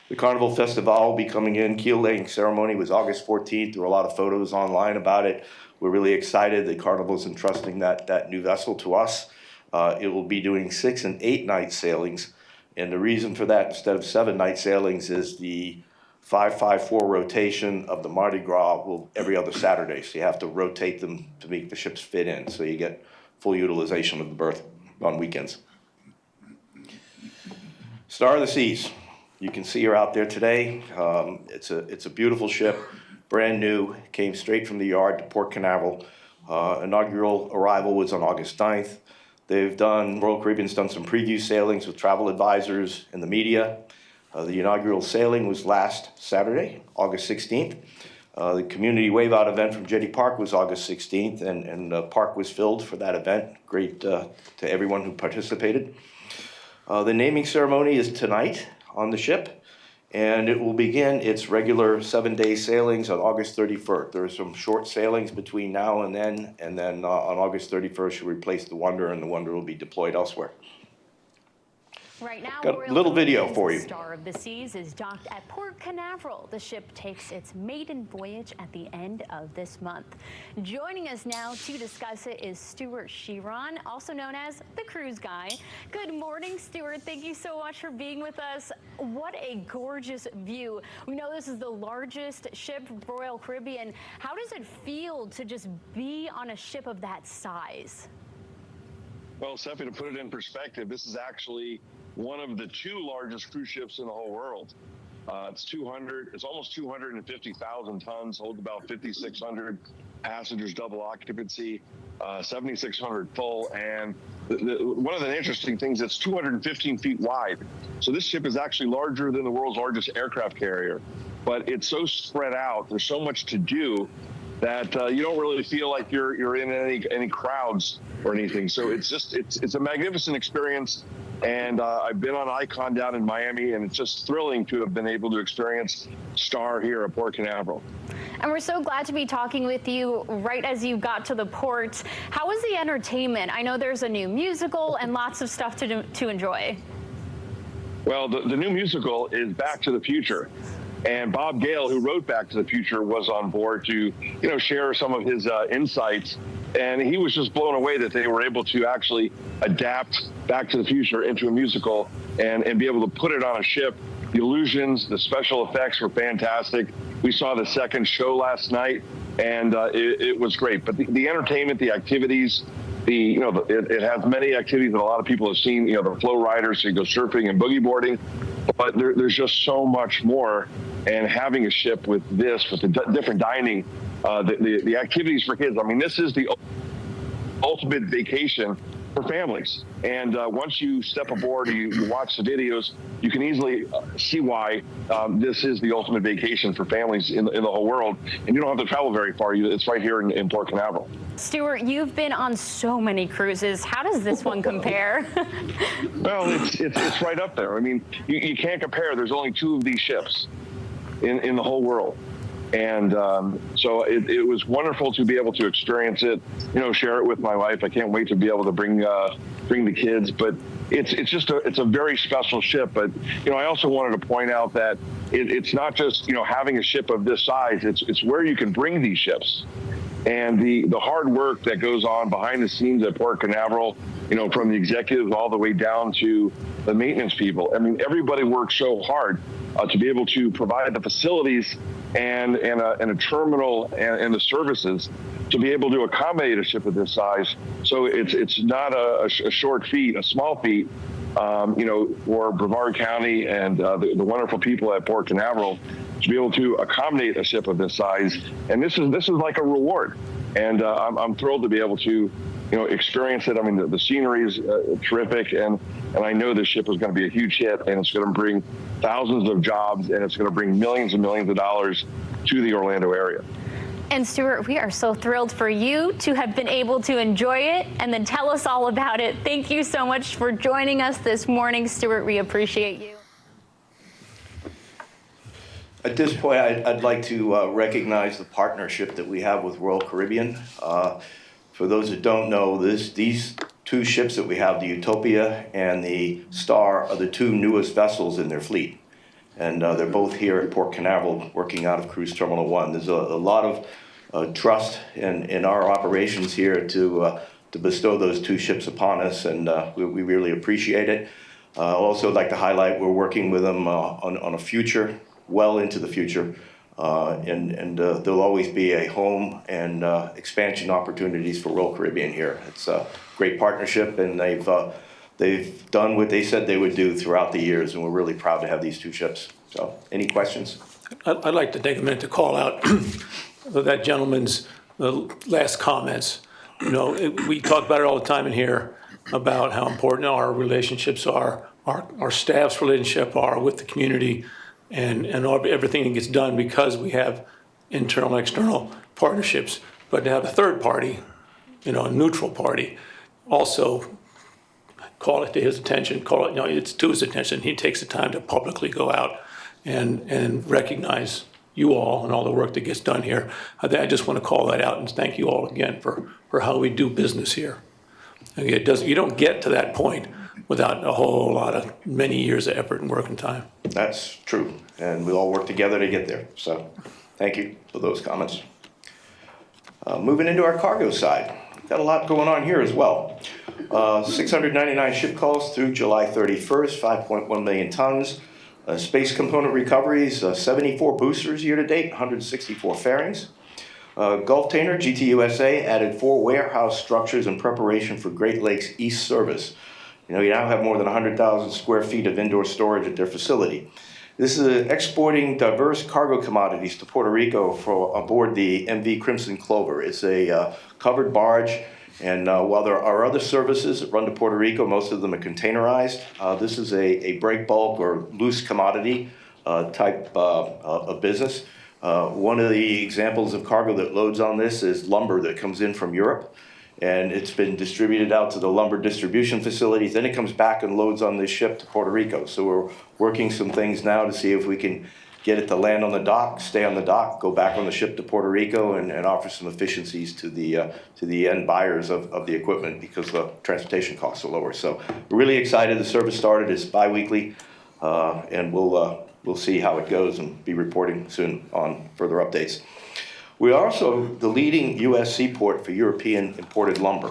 The Carnival Festival will be coming in. Keel laying ceremony was August 14th. There were a lot of photos online about it. We're really excited that Carnival's entrusting that new vessel to us. It will be doing 6 and 8 night sailings. And the reason for that, instead of 7 night sailings, is the 5-5-4 rotation of the Mardi Gras will every other Saturday. So you have to rotate them to make the ships fit in. So you get full utilization of the berth on weekends. Star of the Seas. You can see her out there today. It's a beautiful ship, brand new, came straight from the yard to Port Canaveral. Inaugural arrival was on August 9th. Royal Caribbean's done some preview sailings with travel advisors and the media. The inaugural sailing was last Saturday, August 16th. The community wave out event from Jetty Park was August 16th, and the park was filled for that event. Great to everyone who participated. The naming ceremony is tonight on the ship, and it will begin its regular 7-day sailings on August 31st. There are some short sailings between now and then on August 31st, she'll replace the Wonder, and the Wonder will be deployed elsewhere. Right now, Got a Royal little video Caribbean's for you. Star of the Seas is docked at Port Canaveral. The ship takes its maiden voyage at the end of this month. Joining us now to discuss it is Stuart Chiron, also known as the Cruise Guy. Good morning, Stuart. Thank you so much for being with us. What a gorgeous view. We know this is the largest ship for Royal Caribbean. How does it feel to just be on a ship of that size? Well, Steffi, to put it in perspective, this is actually one of the 2 largest cruise ships in the whole world. It's almost 250,000 tons, holds about 5,600 passengers, double occupancy, 7,600 full. And one of the interesting things, it's 215 feet wide. So this ship is actually larger than the world's largest aircraft carrier, but it's so spread out. There's so much to do that you don't really feel like you're in any crowds or anything. So it's a magnificent experience. And I've been on Icon down in Miami, and it's just thrilling to have been able to experience Star here at Port Canaveral. And we're so glad to be talking with you right as you got to the port. How was the entertainment? I know there's a new musical and lots of stuff to enjoy. Well, the new musical is Back to the Future. And Bob Gale, who wrote Back to the Future, was on board to, share some of his insights. And he was just blown away that they were able to actually adapt Back to the Future into a musical and be able to put it on a ship. The illusions, the special effects were fantastic. We saw the second show last night, and it was great. But the entertainment, the activities, it has many activities that a lot of people have seen. The flow riders, so you go surfing and boogie boarding. But there's just so much more. And having a ship with the different dining, the activities for kids. I mean, this is the ultimate vacation for families. And once you step aboard or you watch the videos, you can easily see why this is the ultimate vacation for families in the whole world. And you don't have to travel very far. It's right here in Port Canaveral. Stuart, you've been on so many cruises. How does this one compare? Well, it's right up there. I mean, you can't compare. There's only 2 of these ships in the whole world. And so it was wonderful to be able to experience it, share it with my wife. I can't wait to be able to bring the kids. But it's a very special ship. But, I also wanted to point out that it's not just, having a ship of this size. It's where you can bring these ships. And the hard work that goes on behind the scenes at Port Canaveral, from the executives all the way down to the maintenance people. I mean, everybody works so hard to be able to provide the facilities and a terminal and the services to be able to accommodate a ship of this size. So it's not a short feat, a small feat, for Brevard County and the wonderful people at Port Canaveral to be able to accommodate a ship of this size. And this is like a reward. And I'm thrilled to be able to, experience it. I mean, the scenery is terrific, and I know this ship is going to be a huge hit, and it's going to bring thousands of jobs, and it's going to bring millions and millions of dollars to the Orlando area. And Stuart, we are so thrilled for you to have been able to enjoy it and then tell us all about it. Thank you so much for joining us this morning, Stuart. We appreciate you. At this point, I'd like to recognize the partnership that we have with Royal Caribbean. For those that don't know, these two ships that we have, the Utopia and the Star, are the two newest vessels in their fleet. And they're both here at Port Canaveral, working out of Cruise Terminal 1. There's a lot of trust in our operations here to bestow those two ships upon us, and we really appreciate it. I'd also like to highlight we're working with them on a future, well into the future, and there'll always be a home and expansion opportunities for Royal Caribbean here. It's a great partnership, and they've done what they said they would do throughout the years, and we're really proud to have these two ships. So, any questions? I'd like to take a minute to call out that gentleman's last comments. You know, we talk about it all the time in here about how important our relationships are, our staff's relationship are with the community, and everything that gets done because we have internal and external partnerships. But to have a third party, you know, a neutral party, also call it to his attention, it's to his attention. He takes the time to publicly go out and recognize you all and all the work that gets done here. I just want to call that out and thank you all again for how we do business here. You don't get to that point without a whole lot of many years of effort and work and time. That's true, and we all work together to get there. So, thank you for those comments. Moving into our cargo side, we've got a lot going on here as well. 699 ship calls through July 31st, 5.1 million tons. Space component recoveries, 74 boosters year to date, 164 fairings. Gulftainer GTUSA added 4 warehouse structures in preparation for Great Lakes East service. You now have more than 100,000 square feet of indoor storage at their facility. This is exporting diverse cargo commodities to Puerto Rico aboard the MV Crimson Clover. It's a covered barge, and while there are other services that run to Puerto Rico, most of them are containerized. This is a break bulk or loose commodity type of business. One of the examples of cargo that loads on this is lumber that comes in from Europe, and it's been distributed out to the lumber distribution facilities. Then it comes back and loads on this ship to Puerto Rico. So we're working some things now to see if we can get it to land on the dock, stay on the dock, go back on the ship to Puerto Rico, and offer some efficiencies to the end buyers of the equipment because the transportation costs are lower. So we're really excited. The service started. It's bi-weekly, and we'll see how it goes and be reporting soon on further updates. We are also the leading U.S. seaport for European imported lumber.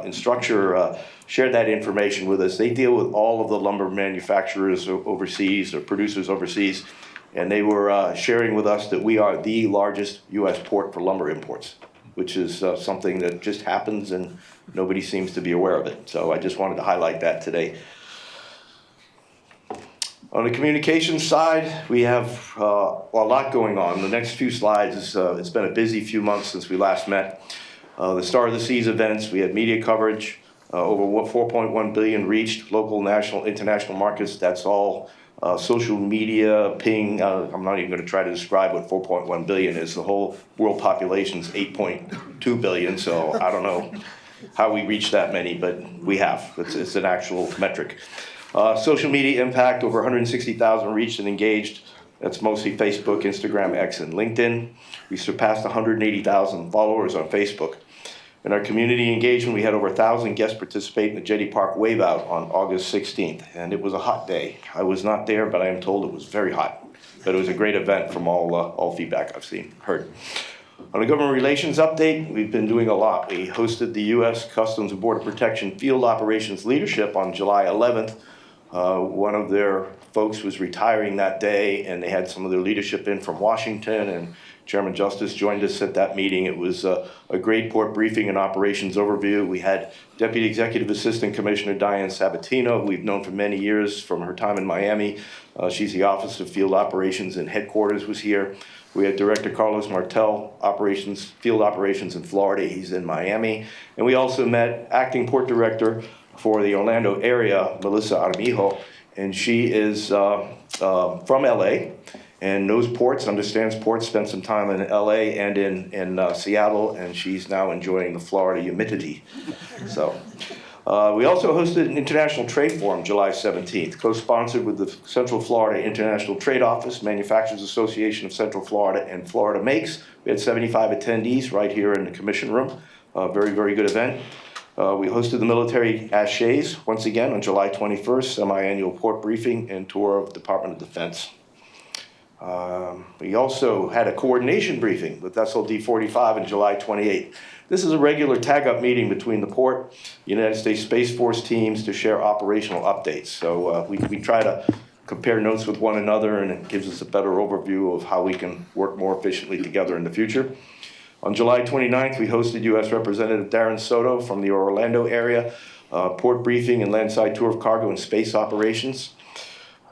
Instructure shared that information with us. They deal with all of the lumber manufacturers overseas or producers overseas, and they were sharing with us that we are the largest U.S. port for lumber imports, which is something that just happens and nobody seems to be aware of it. So I just wanted to highlight that today. On the communications side, we have a lot going on. The next few slides, it's been a busy few months since we last met. The Star of the Seas events, we had media coverage, over 4.1 billion reached, local, national, international markets. That's all social media, ping. I'm not even going to try to describe what 4.1 billion is. The whole world population is 8.2 billion, so I don't know how we reached that many, but we have. It's an actual metric. Social media impact, over 160,000 reached and engaged. That's mostly Facebook, Instagram, X, and LinkedIn. We surpassed 180,000 followers on Facebook. In our community engagement, we had over 1,000 guests participate in the Jetty Park Wave Out on August 16th, and it was a hot day. I was not there, but I am told it was very hot. But it was a great event from all feedback I've heard. On the government relations update, we've been doing a lot. We hosted the U.S. Customs and Border Protection Field Operations Leadership on July 11th. One of their folks was retiring that day, and they had some of their leadership in from Washington, and Chairman Justice joined us at that meeting. It was a great port briefing and operations overview. We had Deputy Executive Assistant Commissioner Diane Sabatino, who we've known for many years from her time in Miami. She's the Office of Field Operations and Headquarters was here. We had Director Carlos Martel, Field Operations in Florida. He's in Miami. And we also met Acting Port Director for the Orlando area, Melissa Armijo, and she is from LA and knows ports, understands ports, spent some time in LA and in Seattle, and she's now enjoying the Florida humidity. So we also hosted an International Trade Forum July 17th, co-sponsored with the Central Florida International Trade Office, Manufacturers Association of Central Florida, and Florida Makes. We had 75 attendees right here in the commission room. Very, very good event. We hosted the military attaches once again on July 21st, semi-annual port briefing and tour of Department of Defense. We also had a coordination briefing with Vessel D-45 on July 28th. This is a regular tag-up meeting between the port, United States Space Force teams to share operational updates. So we try to compare notes with one another, and it gives us a better overview of how we can work more efficiently together in the future. On July 29th, we hosted U.S. Representative Darren Soto from the Orlando area, port briefing and landside tour of cargo and space operations.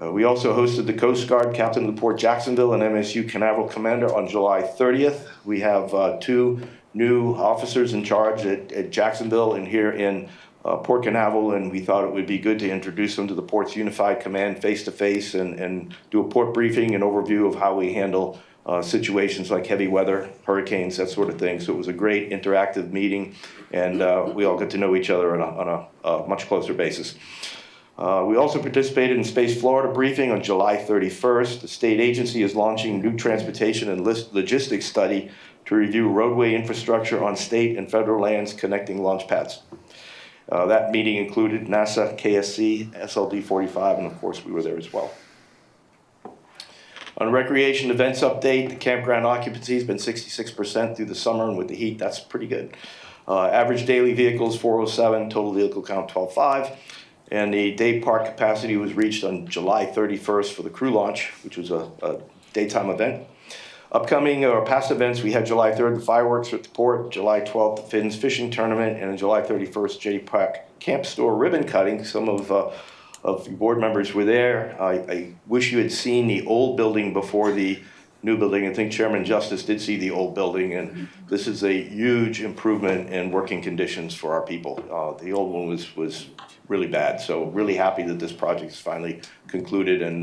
We also hosted the Coast Guard Captain of the Port Jacksonville and MSU Canaveral Commander on July 30th. We have 2 new officers in charge at Jacksonville and here in Port Canaveral, and we thought it would be good to introduce them to the Port's Unified Command face-to-face and do a port briefing and overview of how we handle situations like heavy weather, hurricanes, that sort of thing. So it was a great interactive meeting, and we all got to know each other on a much closer basis. We also participated in Space Florida briefing on July 31st. The state agency is launching new transportation and logistics study to review roadway infrastructure on state and federal lands connecting launch pads. That meeting included NASA, KSC, SLD-45, and of course we were there as well. On recreation events update, the campground occupancy has been 66% through the summer, and with the heat, that's pretty good. Average daily vehicles, 407, total vehicle count, 12.5. And the day park capacity was reached on July 31st for the crew launch, which was a daytime event. Upcoming or past events, we had July 3rd, the fireworks at the port, July 12th, the Finn's Fishing Tournament, and on July 31st, Jetty Park Camp Store ribbon cutting. Some of the board members were there. I wish you had seen the old building before the new building. I think Chairman Justice did see the old building, and this is a huge improvement in working conditions for our people. The old one was really bad, so really happy that this project is finally concluded, and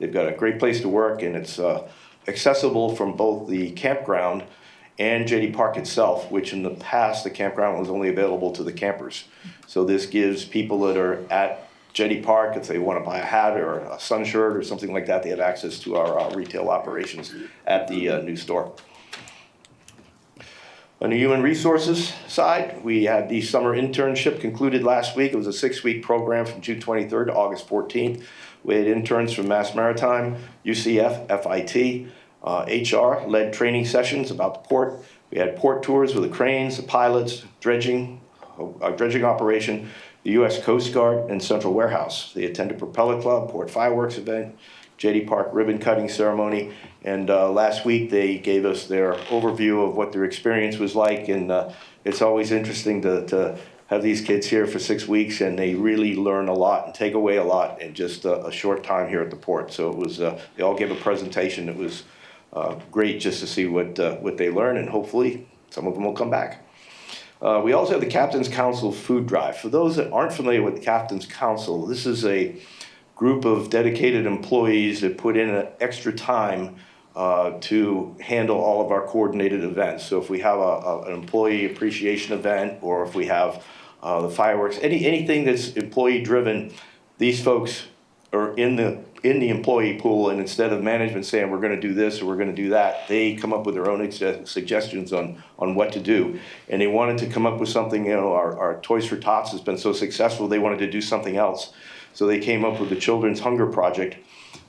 they've got a great place to work, and it's accessible from both the campground and Jetty Park itself, which in the past the campground was only available to the campers. So this gives people that are at Jetty Park, if they want to buy a hat or a sun shirt or something like that, they have access to our retail operations at the new store. On the human resources side, we had the summer internship concluded last week. It was a 6-week program from June 23rd to August 14th. We had interns from Mass Maritime, UCF, FIT, HR, led training sessions about the port. We had port tours with the cranes, the pilots, dredging operation, the U.S. Coast Guard, and Central Warehouse. They attended Propeller Club, Port Fireworks event, Jetty Park ribbon cutting ceremony, and last week they gave us their overview of what their experience was like, and it's always interesting to have these kids here for 6 weeks, and they really learn a lot and take away a lot in just a short time here at the port. So it was they all gave a presentation. It was great just to see what they learn, and hopefully some of them will come back. We also have the Captain's Council Food Drive. For those that aren't familiar with the Captain's Council, this is a group of dedicated employees that put in an extra time to handle all of our coordinated events. So if we have an employee appreciation event, or if we have the fireworks, anything that's employee driven, these folks are in the employee pool, and instead of management saying we're going to do this or we're going to do that, they come up with their own suggestions on what to do. And they wanted to come up with something. You know, our Toys for Tots has been so successful, they wanted to do something else. So they came up with the Children's Hunger Project,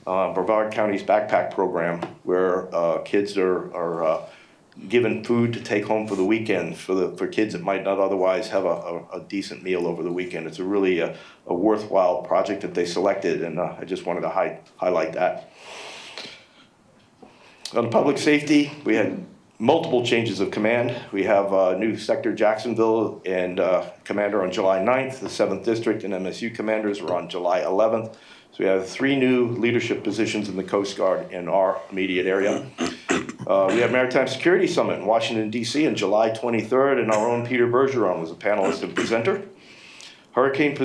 Brevard County's backpack program, where kids are given food to take home for the weekend for kids that might not otherwise have a decent meal over the weekend. It's a really a worthwhile project that they selected, and I just wanted to highlight that. On public safety, we had multiple changes of command. We have a new sector Jacksonville and commander on July 9th. The 7th District and MSU commanders were on July 11th. So we have 3 new leadership positions in the Coast Guard in our immediate area. We have Maritime Security Summit in Washington, D.C. on July 23rd, and our own Peter Bergeron was a panelist and presenter. Hurricane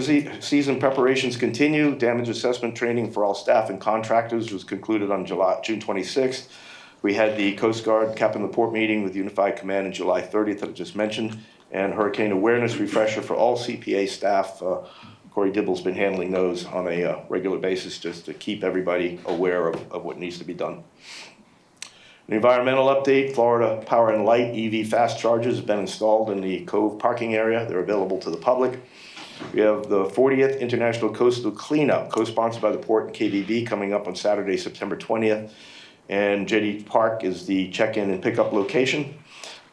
season preparations continue. Damage assessment training for all staff and contractors was concluded on June 26th. We had the Coast Guard Captain of the Port meeting with Unified Command on July 30th that I just mentioned, and hurricane awareness refresher for all CPA staff. Corey Dibble's been handling those on a regular basis just to keep everybody aware of what needs to be done. An environmental update, Florida Power and Light EV fast chargers have been installed in the Cove parking area. They're available to the public. We have the 40th International Coastal Cleanup, co-sponsored by the Port and KBB, coming up on Saturday, September 20th. And Jetty Park is the check-in and pickup location.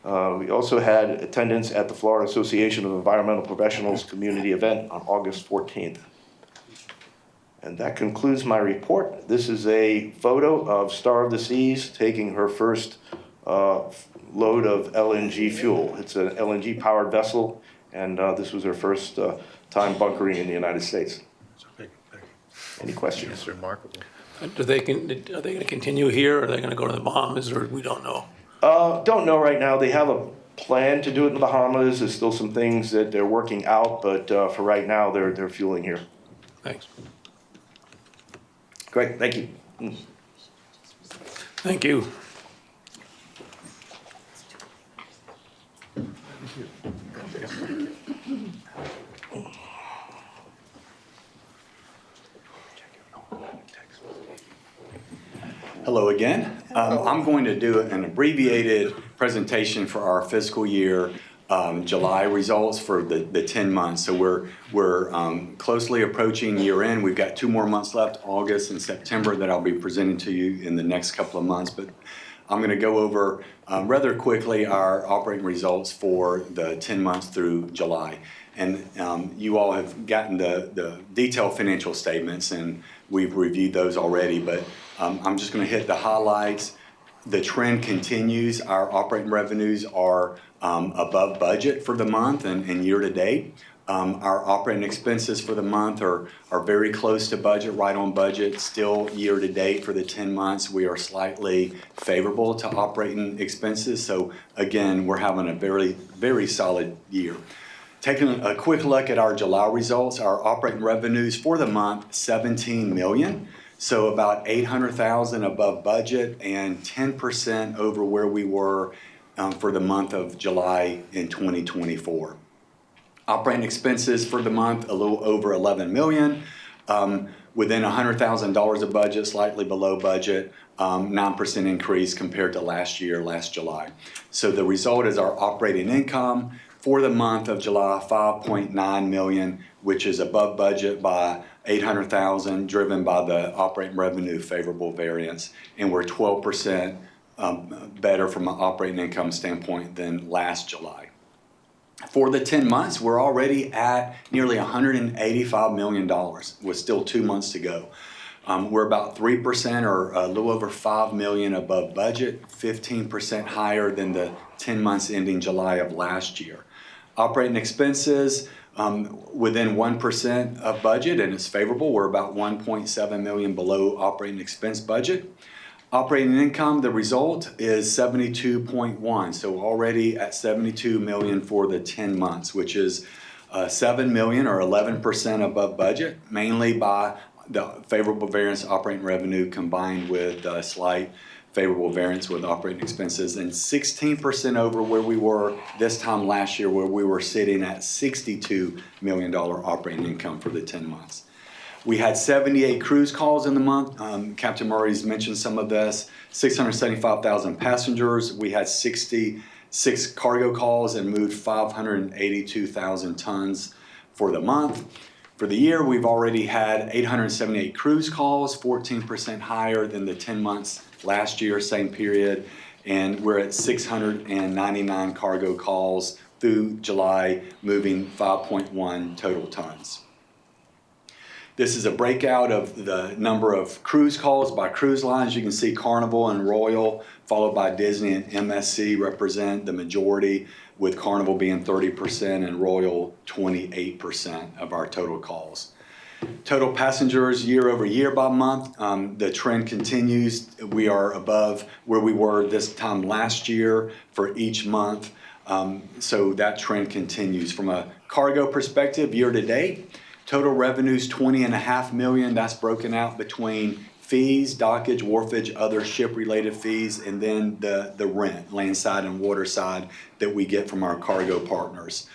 We also had attendance at the Florida Association of Environmental Professionals community event on August 14th. And that concludes my report. This is a photo of Star of the Seas taking her first load of LNG fuel. It's an LNG powered vessel, and this was her first time bunkering in the United States. Any questions? It's remarkable. Are they going to continue here, or are they going to go to the Bahamas, or we don't know? Don't know right now. They have a plan to do it in the Bahamas. There's still some things that they're working out, but for right now, they're fueling here. Thanks. Great, thank you. Thank you. Hello again. I'm going to do an abbreviated presentation for our fiscal year July results for the 10 months. So we're closely approaching year end. We've got 2 more months left, August and September, that I'll be presenting to you in the next couple of months. But I'm going to go over rather quickly our operating results for the 10 months through July. And you all have gotten the detailed financial statements, and we've reviewed those already. But I'm just going to hit the highlights. The trend continues. Our operating revenues are above budget for the month and year to date. Our operating expenses for the month are very close to budget, right on budget. Still year to date for the 10 months, we are slightly favorable to operating expenses. So again, we're having a very, very solid year. Taking a quick look at our July results, our operating revenues for the month, $17 million. So about $800,000 above budget and 10% over where we were for the month of July in 2024. Operating expenses for the month, a little over $11 million, within $100,000 of budget, slightly below budget, 9% increase compared to last year, last July. So the result is our operating income for the month of July, $5.9 million, which is above budget by $800,000, driven by the operating revenue favorable variance, and we're 12% better from an operating income standpoint than last July. For the 10 months, we're already at nearly $185 million, with still 2 months to go. We're about 3% or a little over $5 million above budget, 15% higher than the 10 months ending July of last year. Operating expenses within 1% of budget, and it's favorable. We're about $1.7 million below operating expense budget. Operating income, the result is 72.1, so already at 72 million for the 10 months, which is 7 million or 11% above budget, mainly by the favorable variance operating revenue combined with slight favorable variance with operating expenses, and 16% over where we were this time last year, where we were sitting at $62 million operating income for the 10 months. We had 78 cruise calls in the month. Captain Murray's mentioned some of this. 675,000 passengers. We had 66 cargo calls and moved 582,000 tons for the month. For the year, we've already had 878 cruise calls, 14% higher than the 10 months last year, same period. And we're at 699 cargo calls through July, moving 5.1 total tons. This is a breakout of the number of cruise calls by cruise lines. You can see Carnival and Royal, followed by Disney and MSC, represent the majority, with Carnival being 30% and Royal 28% of our total calls. Total passengers year over year by month, the trend continues. We are above where we were this time last year for each month. So that trend continues. From a cargo perspective, year to date, total revenues $20.5 million. That's broken out between fees, dockage, wharfage, other ship-related fees, and then the rent, landside and waterside, that we get from our cargo partners.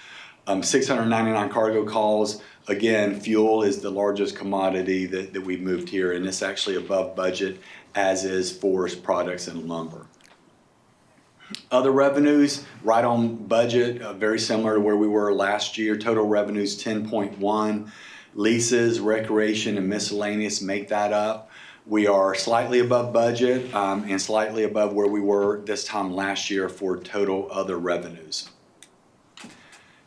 699 cargo calls. Again, fuel is the largest commodity that we've moved here, and it's actually above budget, as is forest products and lumber. Other revenues, right on budget, very similar to where we were last year. Total revenues 10.1. Leases, recreation, and miscellaneous make that up. We are slightly above budget and slightly above where we were this time last year for total other revenues.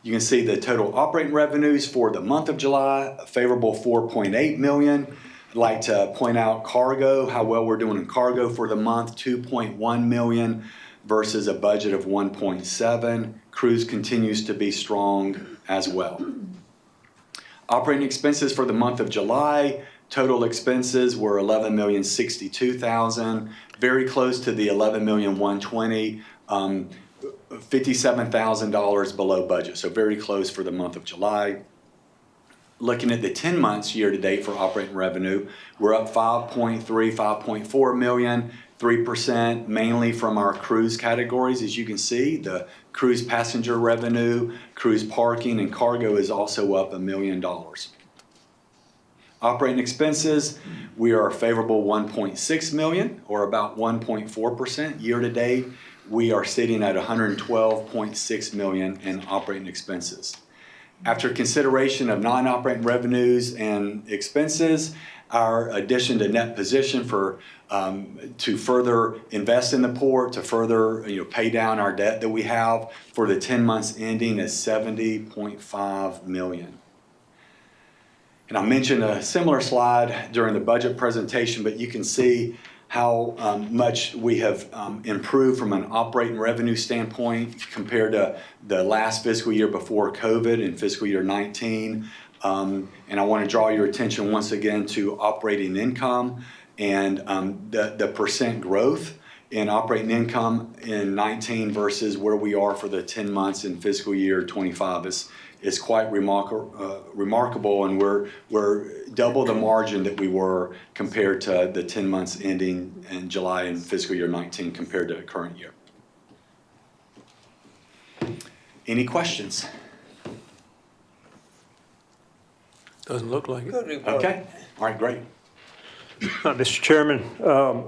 You can see the total operating revenues for the month of July, a favorable 4.8 million. I'd like to point out cargo, how well we're doing in cargo for the month, 2.1 million versus a budget of 1.7. Cruise continues to be strong as well. Operating expenses for the month of July, total expenses were $11,062,000, very close to the $11,120,000, $57,000 below budget, so very close for the month of July. Looking at the 10 months year to date for operating revenue, we're up 5.4 million, 3% mainly from our cruise categories. As you can see, the cruise passenger revenue, cruise parking, and cargo is also up $1 million. Operating expenses, we are favorable 1.6 million, or about 1.4% year to date. We are sitting at 112.6 million in operating expenses. After consideration of non-operating revenues and expenses, our addition to net position for to further invest in the port, to further pay down our debt that we have for the 10 months ending is 70.5 million. And I mentioned a similar slide during the budget presentation, but you can see how much we have improved from an operating revenue standpoint compared to the last fiscal year before COVID in fiscal year 19. And I want to draw your attention once again to operating income and the percent growth in operating income in 19 versus where we are for the 10 months in fiscal year 25 is quite remarkable, and we're double the margin that we were compared to the 10 months ending in July in fiscal year 19 compared to the current year. Any questions? Doesn't look like it. Good report. Okay, all right, great. Mr. Chairman,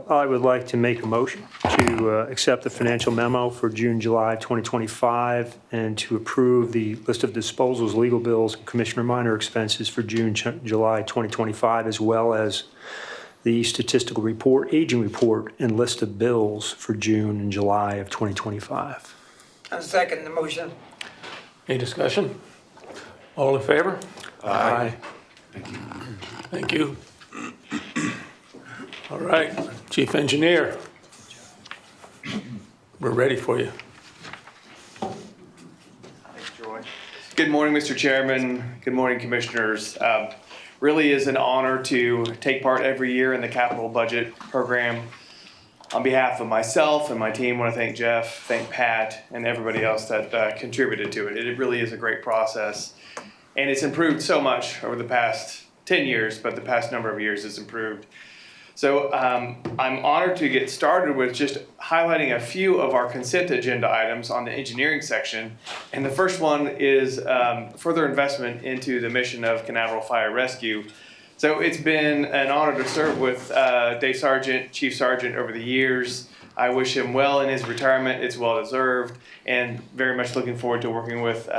I would like to make a motion to accept the financial memo for June, July 2025 and to approve the list of disposals, legal bills, and Commissioner minor expenses for June, July 2025, as well as the statistical report, aging report, and list of bills for June and July of 2025. I'll second the motion. Any discussion? All in favor? Aye. Thank you. All right, Chief Engineer. We're ready for you. Thanks, Troy. Good morning, Mr. Chairman. Good morning, Commissioners. Really is an honor to take part every year in the capital budget program. On behalf of myself and my team, I want to thank Jeff, thank Pat, and everybody else that contributed to it. It really is a great process. And it's improved so much over the past 10 years, but the past number of years it's improved. So I'm honored to get started with just highlighting a few of our consent agenda items on the engineering section. And the first one is further investment into the mission of Canaveral Fire Rescue. So it's been an honor to serve with Dave Sargent, Chief Sergeant, over the years. I wish him well in his retirement. It's well deserved, and very much looking forward to working with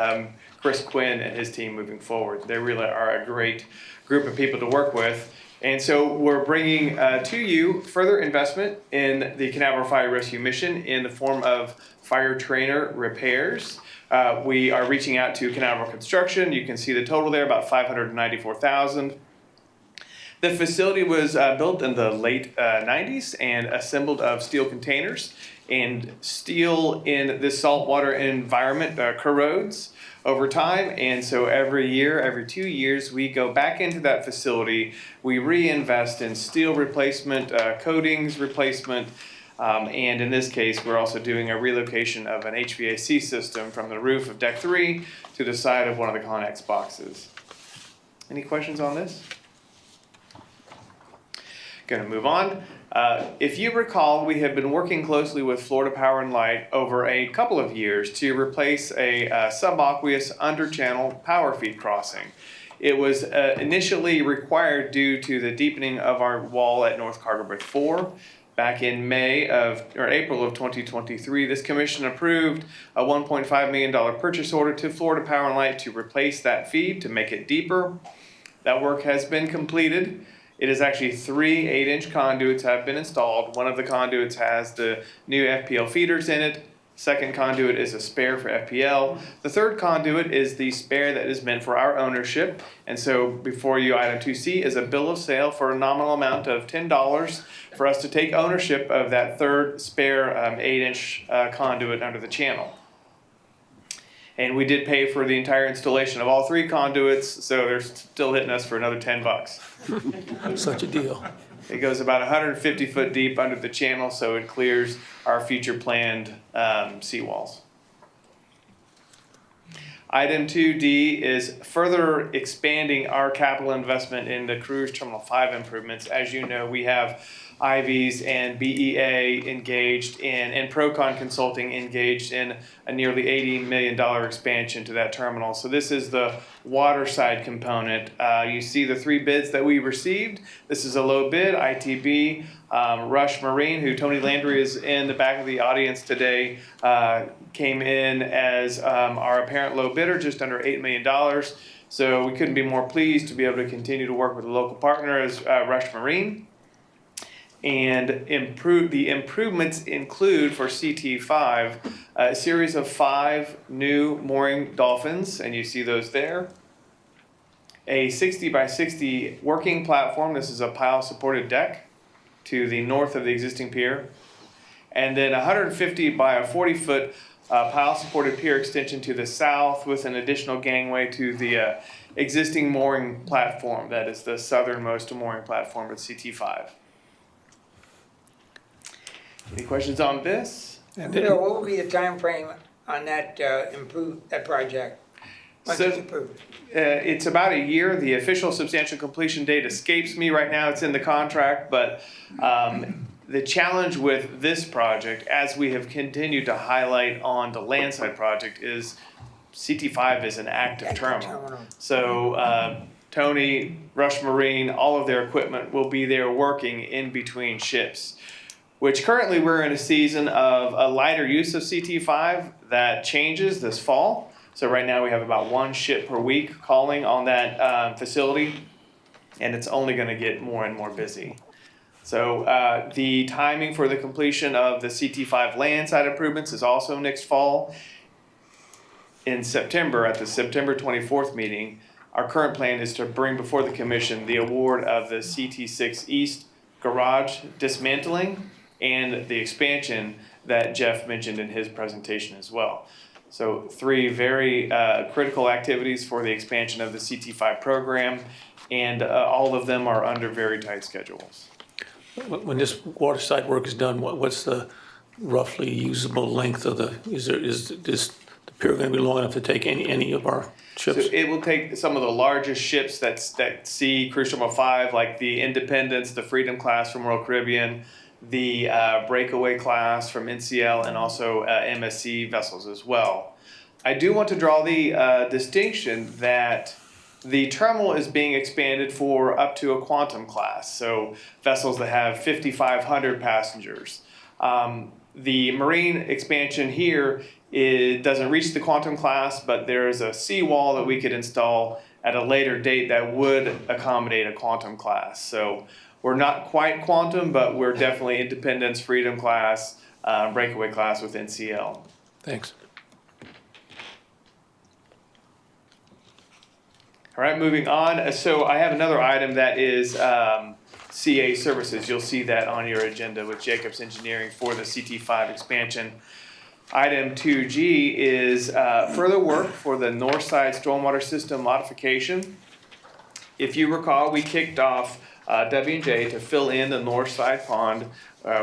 Chris Quinn and his team moving forward. They really are a great group of people to work with. And so we're bringing to you further investment in the Canaveral Fire Rescue mission in the form of fire trainer repairs. We are reaching out to Canaveral Construction. You can see the total there, about $594,000. The facility was built in the late 90s and assembled of steel containers. And steel in this saltwater environment corrodes over time, and so every year, every 2 years, we go back into that facility. We reinvest in steel replacement, coatings replacement, and in this case, we're also doing a relocation of an HVAC system from the roof of Deck 3 to the side of one of the Connex boxes. Any questions on this? Going to move on. If you recall, we have been working closely with Florida Power and Light over a couple of years to replace a subaqueous under-channel power feed crossing. It was initially required due to the deepening of our wall at North Carter Bridge 4. Back in April of 2023, this commission approved a $1.5 million purchase order to Florida Power and Light to replace that feed, to make it deeper. That work has been completed. It is actually 3 8-inch conduits have been installed. One of the conduits has the new FPL feeders in it. Second conduit is a spare for FPL. The third conduit is the spare that is meant for our ownership. And so before you, item 2C is a bill of sale for a nominal amount of $10 for us to take ownership of that third spare 8-inch conduit under the channel. And we did pay for the entire installation of all 3 conduits, so they're still hitting us for another $10. Such a deal. It goes about 150 foot deep under the channel, so it clears our future planned seawalls. Item 2D is further expanding our capital investment in the Cruise Terminal 5 improvements. As you know, we have Ivies and BEA engaged in, and Procon Consulting engaged in a nearly $80 million expansion to that terminal. So this is the water side component. You see the 3 bids that we received. This is a low bid, ITB, Rush Marine, who Tony Landry is in the back of the audience today, came in as our apparent low bidder, just under $8 million. So we couldn't be more pleased to be able to continue to work with a local partner as Rush Marine. And the improvements include for CT5 a series of 5 new mooring dolphins, and you see those there. A 60 by 60 working platform. This is a pile supported deck to the north of the existing pier. And then 150 by a 40 foot pile supported pier extension to the south with an additional gangway to the existing mooring platform. That is the southernmost mooring platform at CT5. Any questions on this? Bill, what will be the time frame on that that project? Once it's approved? It's about a year. The official substantial completion date escapes me right now. It's in the contract, but the challenge with this project, as we have continued to highlight on the landside project, is CT5 is an active terminal. So Tony, Rush Marine, all of their equipment will be there working in between ships, which currently we're in a season of a lighter use of CT5 that changes this fall. So right now we have about 1 ship per week calling on that facility, and it's only going to get more and more busy. So the timing for the completion of the CT5 landside improvements is also next fall. In September, at the September 24th meeting, our current plan is to bring before the commission the award of the CT6 East garage dismantling and the expansion that Jeff mentioned in his presentation as well. So 3 very critical activities for the expansion of the CT5 program, and all of them are under very tight schedules. When this waterside work is done, what's the roughly usable length of is the pier going to be long enough to take any of our ships? So it will take some of the largest ships that see Cruise Terminal 5, like the Independence, the Freedom class from Royal Caribbean, the Breakaway class from NCL, and also MSC vessels as well. I do want to draw the distinction that the terminal is being expanded for up to a Quantum class, so vessels that have 5,500 passengers. The marine expansion here, it doesn't reach the Quantum class, but there is a seawall that we could install at a later date that would accommodate a Quantum class. So we're not quite Quantum, but we're definitely Independence, Freedom class, Breakaway class with NCL. Thanks. All right, moving on. So I have another item that is CA services. You'll see that on your agenda with Jacobs Engineering for the CT5 expansion. Item 2G is further work for the north side stormwater system modification. If you recall, we kicked off W&J to fill in the north side pond.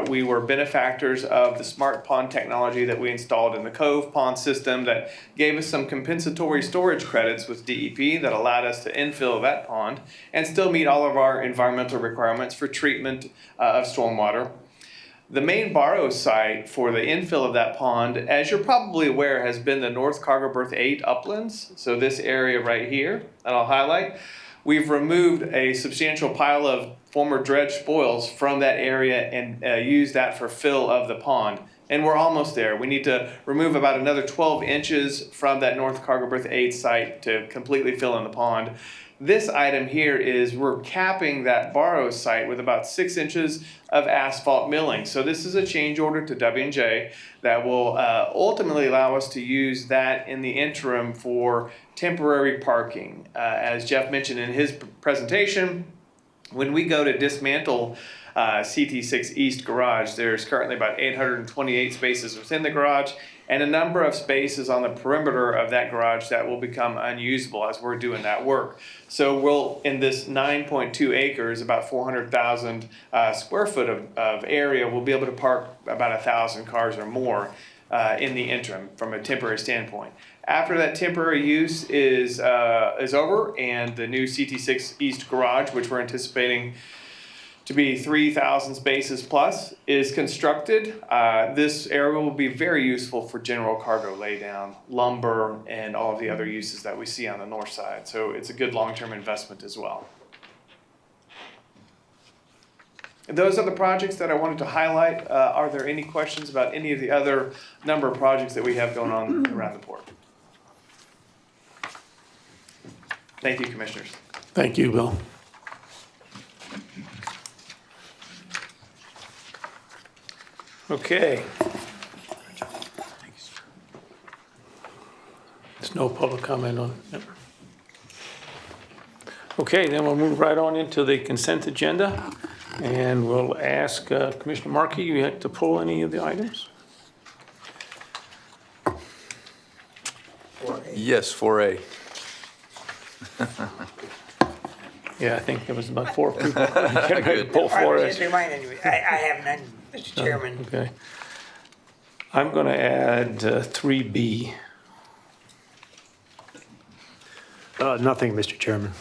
We were benefactors of the smart pond technology that we installed in the Cove pond system that gave us some compensatory storage credits with DEP that allowed us to infill that pond and still meet all of our environmental requirements for treatment of stormwater. The main borrow site for the infill of that pond, as you're probably aware, has been the North Cargo Berth 8 uplands. So this area right here that I'll highlight. we've removed a substantial pile of former dredge spoils from that area and used that for fill of the pond. And we're almost there. We need to remove about another 12 inches from that North Cargo Berth 8 site to completely fill in the pond. This item here is we're capping that Barrows site with about 6 inches of asphalt milling. So this is a change order to W&J that will ultimately allow us to use that in the interim for temporary parking. As Jeff mentioned in his presentation, when we go to dismantle CT6 East Garage, there's currently about 828 spaces within the garage and a number of spaces on the perimeter of that garage that will become unusable as we're doing that work. So we'll, in this 9.2 acres, about 400,000 square foot of area, we'll be able to park about 1,000 cars or more in the interim from a temporary standpoint. After that temporary use is over and the new CT6 East Garage, which we're anticipating to be 3,000 spaces plus, is constructed, this area will be very useful for general cargo laydown, lumber, and all of the other uses that we see on the north side. So it's a good long-term investment as well. And those are the projects that I wanted to highlight. Are there any questions about any of the other number of projects that we have going on around the port? Thank you, Commissioners. Thank you, Bill. Okay. There's no public comment on it. Okay, then we'll move right on into the consent agenda, and we'll ask Commissioner Markey, you have to pull any of the items? Yes, 4A. Yeah, I think there was about 4 people. Getting ready to pull I was 4A. just reminding you, I have none, Mr. Chairman. Okay. I'm going to add 3B. Nothing, Mr. Chairman.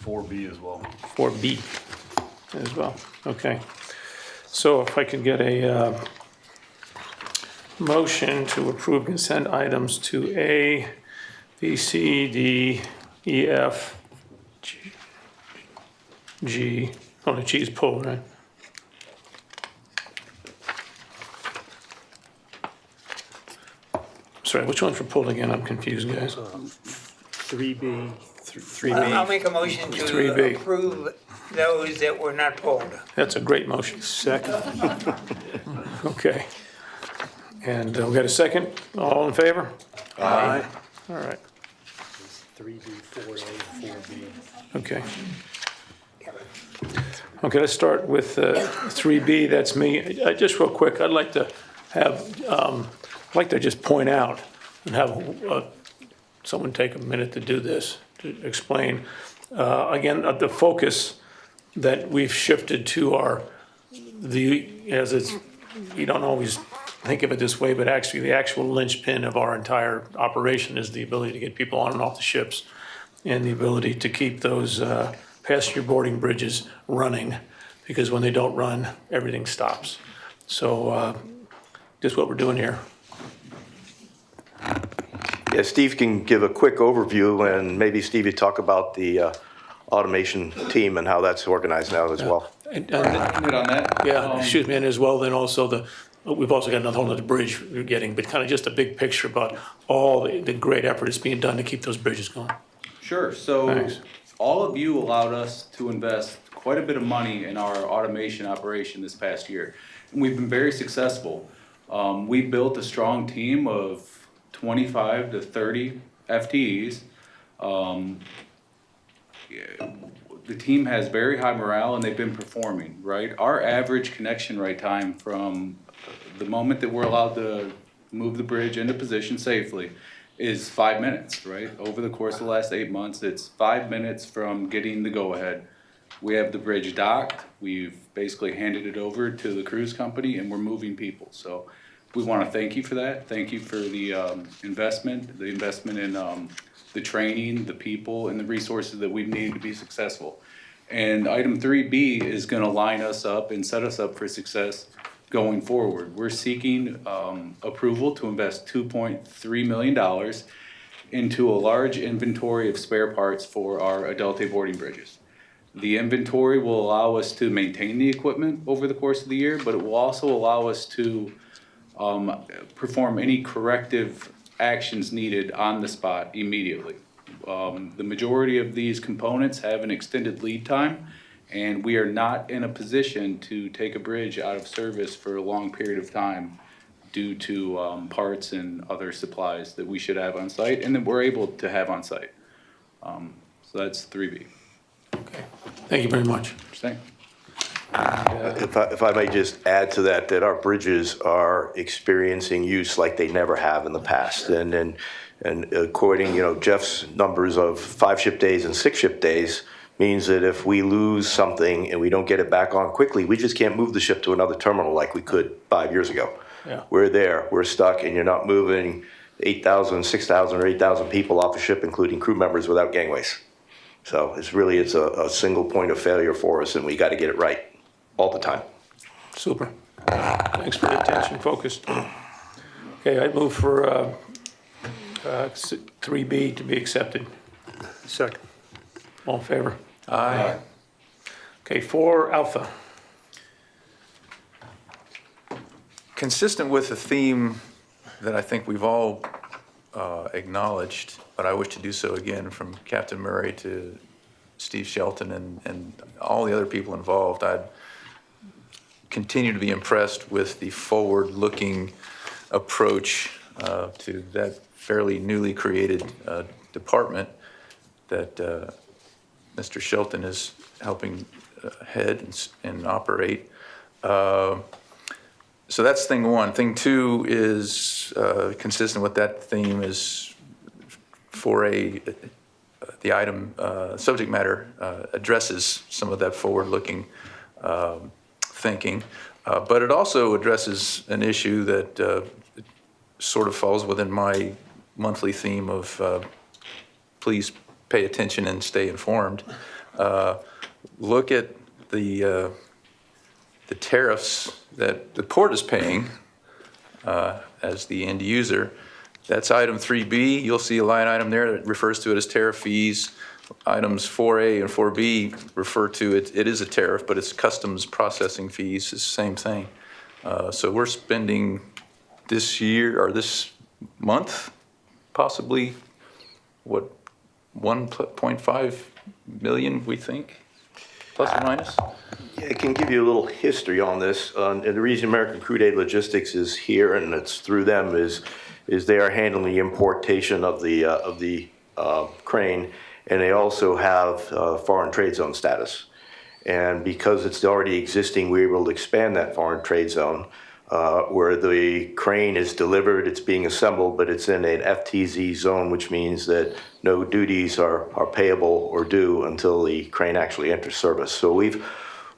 4B as well. 4B as well. Okay. So if I could get a motion to approve consent items to A, B, C, D, E, F, G. Oh, the G is pulled, right? Sorry, which ones were pulled again? I'm confused, guys. 3B. 3B. I'll make a motion to 3B. approve those that were not pulled. That's a great motion. Second. Okay. And we got a second? All in favor? Aye. All right, 3B, 4A, 4B. okay. Okay, let's start with 3B, that's me. Just real quick, I'd like to have, I'd like to just point out and have someone take a minute to do this, to explain. Again, the focus that we've shifted to as it's, you don't always think of it this way, but actually the actual linchpin of our entire operation is the ability to get people on and off the ships and the ability to keep those passenger boarding bridges running, because when they don't run, everything stops. So just what we're doing here. Yeah, Steve can give a quick overview, and maybe Steve, you talk about the automation team and how that's organized now as well. And- Hit on that. Yeah, excuse me, and as well, then also we've also got another whole other bridge we're getting, but kind of just a big picture about all the great effort that's being done to keep those bridges going. Sure, so Thanks. all of you allowed us to invest quite a bit of money in our automation operation this past year. And we've been very successful. We built a strong team of 25 to 30 FTEs. The team has very high morale and they've been performing, right? Our average connection rate time from the moment that we're allowed to move the bridge into position safely is 5 minutes, right? Over the course of the last 8 months, it's 5 minutes from getting the go-ahead. We have the bridge docked, we've basically handed it over to the cruise company, and we're moving people. So we want to thank you for that. Thank you for the investment in the training, the people, and the resources that we've needed to be successful. And item 3B is going to line us up and set us up for success going forward. We're seeking approval to invest $2.3 million into a large inventory of spare parts for our Adelte boarding bridges. The inventory will allow us to maintain the equipment over the course of the year, but it will also allow us to perform any corrective actions needed on the spot immediately. The majority of these components have an extended lead time, and we are not in a position to take a bridge out of service for a long period of time due to parts and other supplies that we should have on site and that we're able to have on site. So that's 3B. Okay, thank you very much. Thanks. If I may just add to that, that our bridges are experiencing use like they never have in the past. And according, Jeff's numbers of 5 ship days and 6 ship days means that if we lose something and we don't get it back on quickly, we just can't move the ship to another terminal like we could 5 years ago. Yeah. We're there, we're stuck, and you're not moving 8,000, 6,000, or 8,000 people off a ship, including crew members, without gangways. So it's a single point of failure for us, and we got to get it right all the time. Super. Thanks for the attention focused. Okay, I move for 3B to be accepted. Second. All in favor? Aye. Okay, 4 Alpha. Consistent with the theme that I think we've all acknowledged, but I wish to do so again, from Captain Murray to Steve Shelton and all the other people involved, I'd continue to be impressed with the forward-looking approach to that fairly newly created department that Mr. Shelton is helping head and operate. So that's thing one. Thing two is consistent with that theme is 4A, the item subject matter addresses some of that forward-looking thinking, but it also addresses an issue that sort of falls within my monthly theme of please pay attention and stay informed. Look at the tariffs that the port is paying as the end user. That's item 3B. You'll see a line item there that refers to it as tariff fees. Items 4A and 4B refer to it. It is a tariff, but it's customs processing fees. It's the same thing. So we're spending this year or this month, possibly, what, 1.5 million, we think, plus or minus? I can give you a little history on this. And the reason American Crude Aid Logistics is here, and it's through them, is they are handling the importation of the crane, and they also have foreign trade zone status. And because it's already existing, we're able to expand that foreign trade zone where the crane is delivered, it's being assembled, but it's in an FTZ zone, which means that no duties are payable or due until the crane actually enters service. So we've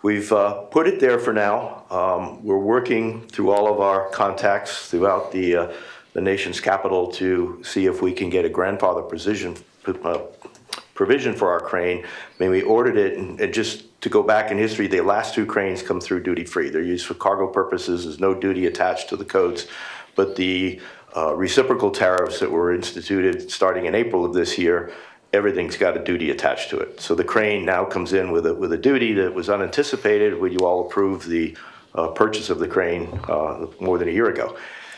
put it there for now. We're working through all of our contacts throughout the nation's capital to see if we can get a grandfather provision for our crane. I mean, we ordered it, and just to go back in history, the last 2 cranes come through duty-free. They're used for cargo purposes. There's no duty attached to the codes. But the reciprocal tariffs that were instituted starting in April of this year, everything's got a duty attached to it. So the crane now comes in with a duty that was unanticipated when you all approved the purchase of the crane more than a year ago.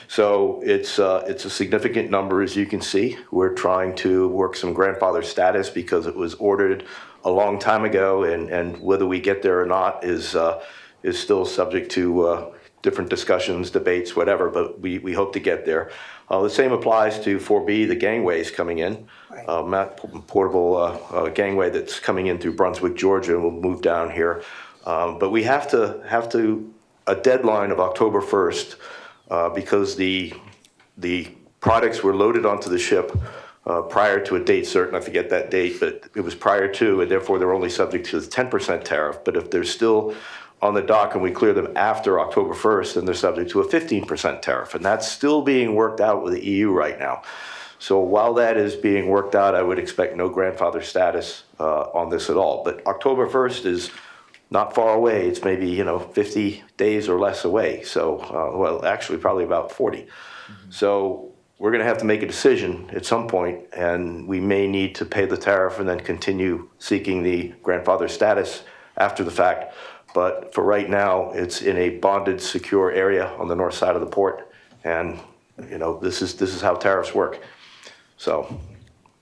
So it's a significant number, as you can see. We're trying to work some grandfather status because it was ordered a long time ago, and whether we get there or not is still subject to different discussions, debates, whatever, but we hope to get there. The same applies to 4B, the gangways coming in. Portable gangway that's coming in through Brunswick, Georgia, and will move down here. But we have a deadline of October 1st because the products were loaded onto the ship prior to a date certain. I forget that date, but it was prior to, and therefore they're only subject to the 10% tariff. But if they're still on the dock and we clear them after October 1st, then they're subject to a 15% tariff. And that's still being worked out with the EU right now. So while that is being worked out, I would expect no grandfather status on this at all. But October 1st is not far away. It's maybe 50 days or less away. So, well, actually probably about 40. So we're going to have to make a decision at some point, and we may need to pay the tariff and then continue seeking the grandfather status after the fact. But for right now, it's in a bonded, secure area on the north side of the port, and this is how tariffs work. So,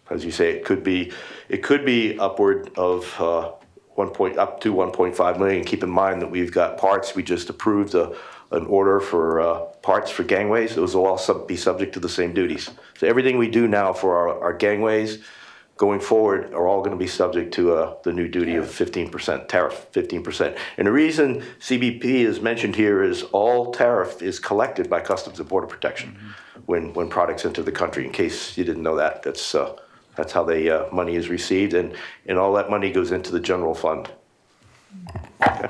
as you say, it could be upward of up to 1.5 million. Keep in mind that we've got parts. We just approved an order for parts for gangways. Those will all be subject to the same duties. So everything we do now for our gangways going forward are all going to be subject to the new duty of 15% tariff, 15%. And the reason CBP is mentioned here is all tariff is collected by Customs and Border Protection when products enter the country. In case you didn't know that, that's how the money is received, and all that money goes into the general fund. Okay.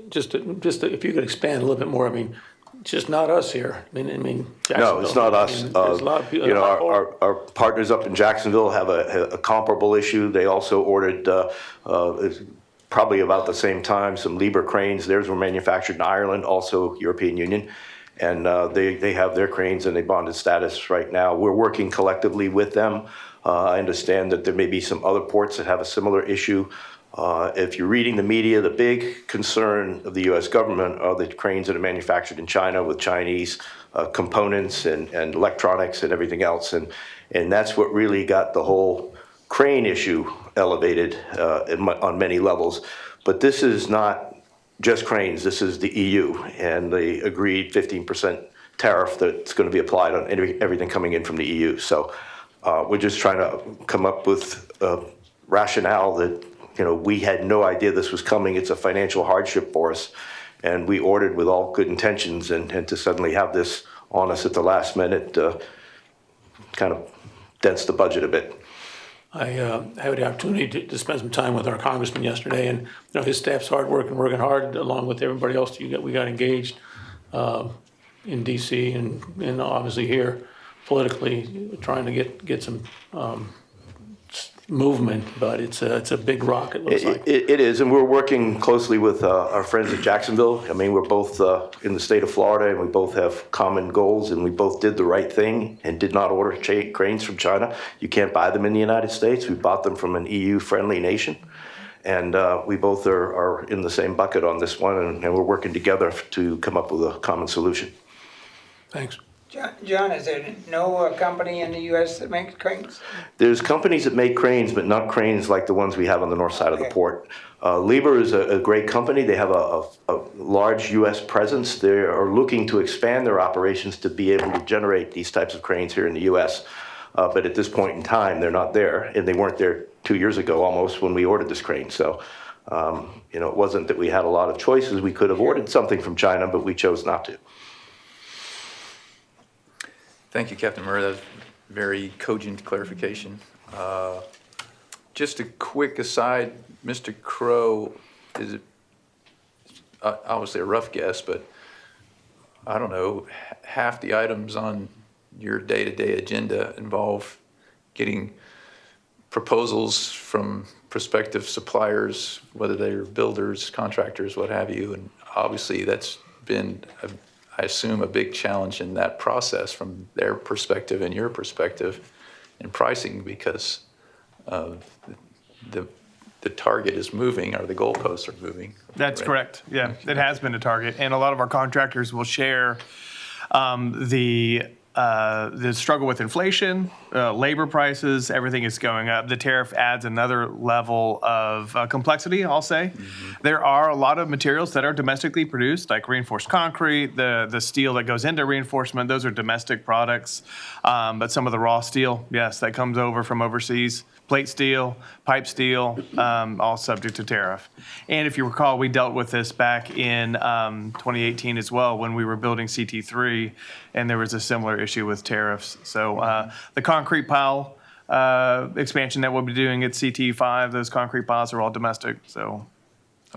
Just if you could expand a little bit more, I mean, it's just not us here. I mean, No, it's not us. There's a lot of people. Our partners up in Jacksonville have a comparable issue. They also ordered, probably about the same time, some Liebherr cranes. Theirs were manufactured in Ireland, also European Union. And they have their cranes and they bonded status right now. We're working collectively with them. I understand that there may be some other ports that have a similar issue. If you're reading the media, the big concern of the U.S. government are the cranes that are manufactured in China with Chinese components and electronics and everything else. And that's what really got the whole crane issue elevated on many levels. But this is not just cranes. This is the EU and the agreed 15% tariff that's going to be applied on everything coming in from the EU. So we're just trying to come up with a rationale that we had no idea this was coming. It's a financial hardship for us. And we ordered with all good intentions, and to suddenly have this on us at the last minute kind of dents the budget a bit. I had the opportunity to spend some time with our congressman yesterday, and his staff's hard working hard, along with everybody else. We got engaged in D.C. and obviously here politically, trying to get some movement, but it's a big rock, it looks like. It is, and we're working closely with our friends at Jacksonville. I mean, we're both in the state of Florida, and we both have common goals, and we both did the right thing and did not order cranes from China. You can't buy them in the United States. We bought them from an EU-friendly nation, and we both are in the same bucket on this one, and we're working together to come up with a common solution. Thanks. John, is there no company in the U.S. that makes cranes? There's companies that make cranes, but not cranes like the ones we have on the north side of the port. Liebherr is a great company. They have a large U.S. presence. They are looking to expand their operations to be able to generate these types of cranes here in the U.S. But at this point in time, they're not there, and they weren't there 2 years ago almost when we ordered this crane. So, it wasn't that we had a lot of choices. We could have ordered something from China, but we chose not to. Thank you, Captain Murray. That was very cogent clarification. Just a quick aside, Mr. Crow, is it obviously a rough guess, but I don't know, half the items on your day-to-day agenda involve getting proposals from prospective suppliers, whether they're builders, contractors, what have you, and obviously that's been I assume a big challenge in that process from their perspective and your perspective in pricing, because the target is moving, or the goalposts are moving. That's right? correct. Yeah, it has been a target, and a lot of our contractors will share the struggle with inflation, labor prices, everything is going up. The tariff adds another level of complexity, I'll say. Mm-hmm. There are a lot of materials that are domestically produced, like reinforced concrete, the steel that goes into reinforcement, those are domestic products. But some of the raw steel, yes, that comes over from overseas. Plate steel, pipe steel, all subject to tariff. And if you recall, we dealt with this back in 2018 as well when we were building CT3, and there was a similar issue with tariffs. So the concrete pile expansion that we'll be doing at CT5, those concrete piles are all domestic. So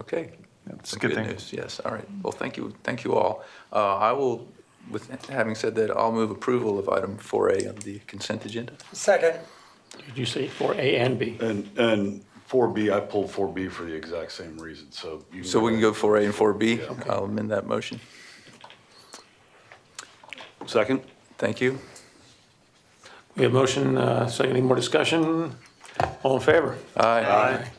okay, that's a good thing. News. Yes. All right. Well, thank you all. I will. With having said that, I'll move approval of item 4A on the consent agenda. Second. Did you say for A and B? And 4B, I pulled 4B for the exact same reason, so. We can go 4A and 4B? Yeah. Okay. I'll amend that motion. Second? Thank you. We have motion, second, any more discussion? All in favor? Aye.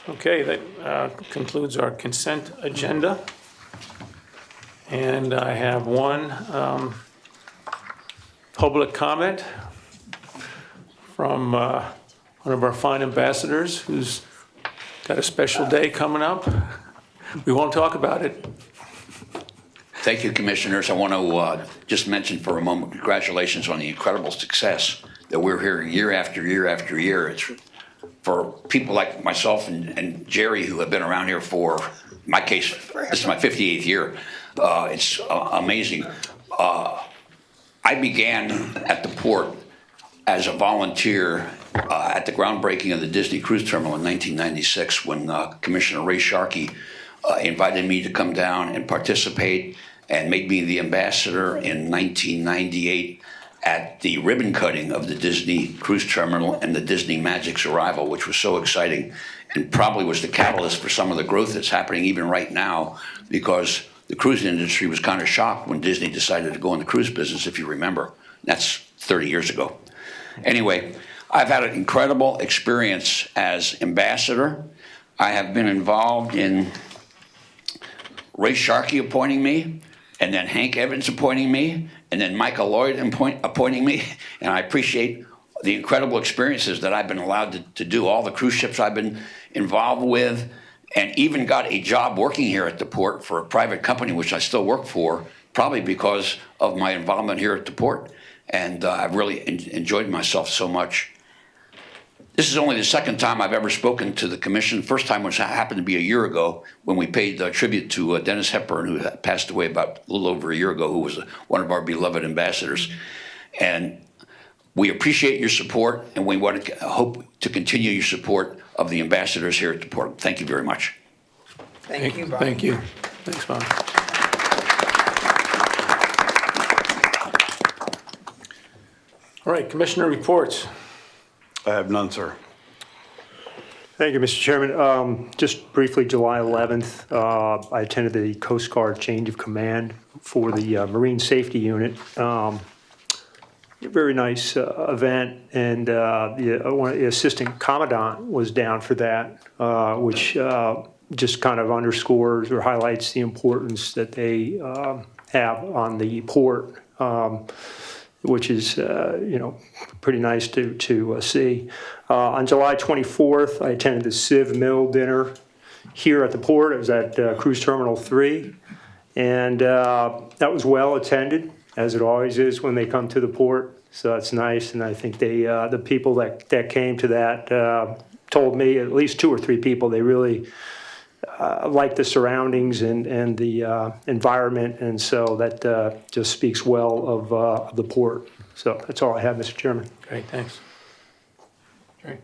Okay, that concludes our consent agenda. And I have one public comment from one of our fine ambassadors who's got a special day coming up. We won't talk about it. Thank you, Commissioners. I want to just mention for a moment, congratulations on the incredible success that we're hearing year after year after year. It's for people like myself and Jerry, who have been around here for, in my case, this is my 58th year. It's amazing. I began at the port as a volunteer at the groundbreaking of the Disney Cruise Terminal in 1996 when Commissioner Ray Sharkey invited me to come down and participate and made me the ambassador in 1998 at the ribbon cutting of the Disney Cruise Terminal and the Disney Magic's arrival, which was so exciting and probably was the catalyst for some of the growth that's happening even right now, because the cruise industry was kind of shocked when Disney decided to go in the cruise business, if you remember. That's 30 years ago. Anyway, I've had an incredible experience as ambassador. I have been involved in Ray Sharkey appointing me, and then Hank Evans appointing me, and then Michael Lloyd appointing me. And I appreciate the incredible experiences that I've been allowed to do, all the cruise ships I've been involved with, and even got a job working here at the port for a private company, which I still work for, probably because of my involvement here at the port. And I've really enjoyed myself so much. This is only the second time I've ever spoken to the commission. First time was happened to be a year ago when we paid tribute to Dennis Hepburn, who passed away about a little over a year ago, who was one of our beloved ambassadors. And we appreciate your support, and we want to hope to continue your support of the ambassadors here at the port. Thank you very much. Thank you, Bob. Thank you. Thanks, Bob. All right, Commissioner reports. I have none, sir. Thank you, Mr. Chairman. Just briefly, July 11th, I attended the Coast Guard change of command for the Marine Safety Unit. A very nice event, and the assistant commandant was down for that, which just kind of underscores or highlights the importance that they have on the port, which is, pretty nice to see. On July 24th, I attended the Civ Mill dinner here at the port. It was at Cruise Terminal 3, and that was well attended, as it always is when they come to the port. So that's nice, and I think they, the people that came to that told me, at least 2 or 3 people, they really like the surroundings and the environment, and so that just speaks well of the port. So that's all I have, Mr. Chairman. Great, thanks. Great.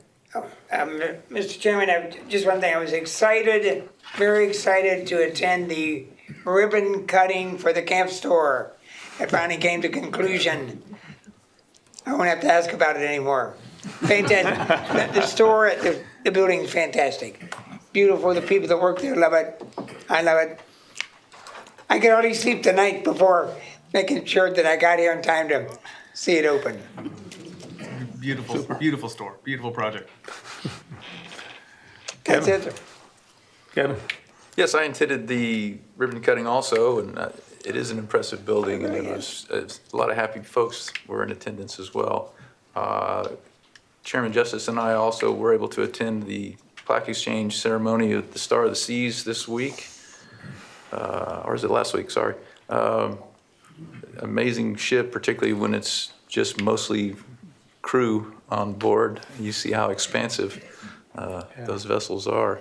Mr. Chairman, just one thing, I was excited, very excited to attend the ribbon cutting for the camp store. It finally came to conclusion. I won't have to ask about it anymore. Fantastic. The store at the building is fantastic. Beautiful. The people that work there love it. I love it. I could hardly sleep the night before, making sure that I got here in time to see it open. Beautiful, beautiful store, beautiful project. That's it. Kevin? Yes, I attended the ribbon cutting also, and it is an impressive building, and it was a lot of happy folks were in attendance as well. Chairman Justice and I also were able to attend the plaque exchange ceremony at the Star of the Seas this week, or is it last week? Sorry. Amazing ship, particularly when it's just mostly crew on board. You see how expansive those vessels are.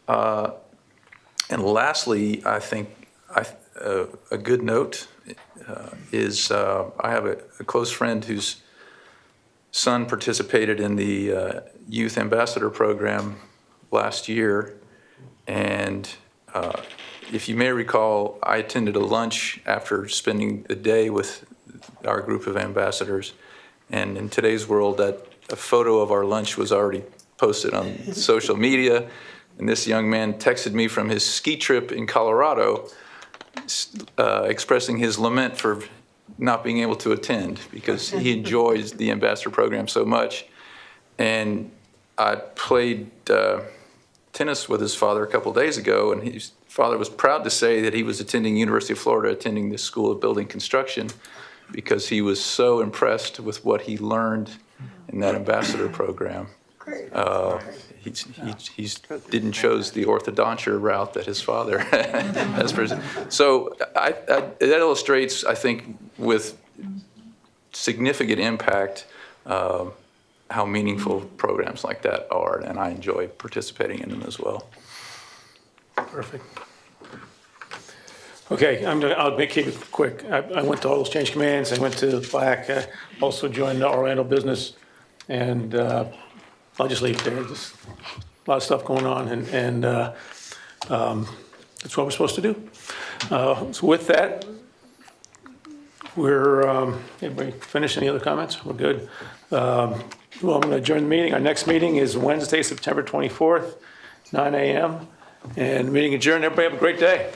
And lastly, I think a good note is I have a close friend whose son participated in the Youth Ambassador Program last year. And if you may recall, I attended a lunch after spending the day with our group of ambassadors. And in today's world, that a photo of our lunch was already posted on social media. And this young man texted me from his ski trip in Colorado, expressing his lament for not being able to attend because he enjoys the ambassador program so much. And I played tennis with his father a couple of days ago, and his father was proud to say that he was attending University of Florida, attending the School of Building Construction, because he was so impressed with what he learned in that ambassador program. He didn't chose the orthodonture route that his father has presented. So that illustrates, I think, with significant impact, how meaningful programs like that are, and I enjoy participating in them as well. Perfect. Okay, I'll make it quick. I went to all those change commands, I went to BLAC, also joined the Orlando Business, and I'll just leave it there. Just a lot of stuff going on, and that's what we're supposed to do. So with that, everybody finished? Any other comments? We're good. Well, I'm going to adjourn the meeting. Our next meeting is Wednesday, September 24th, 9 a.m. And meeting adjourned. Everybody have a great day.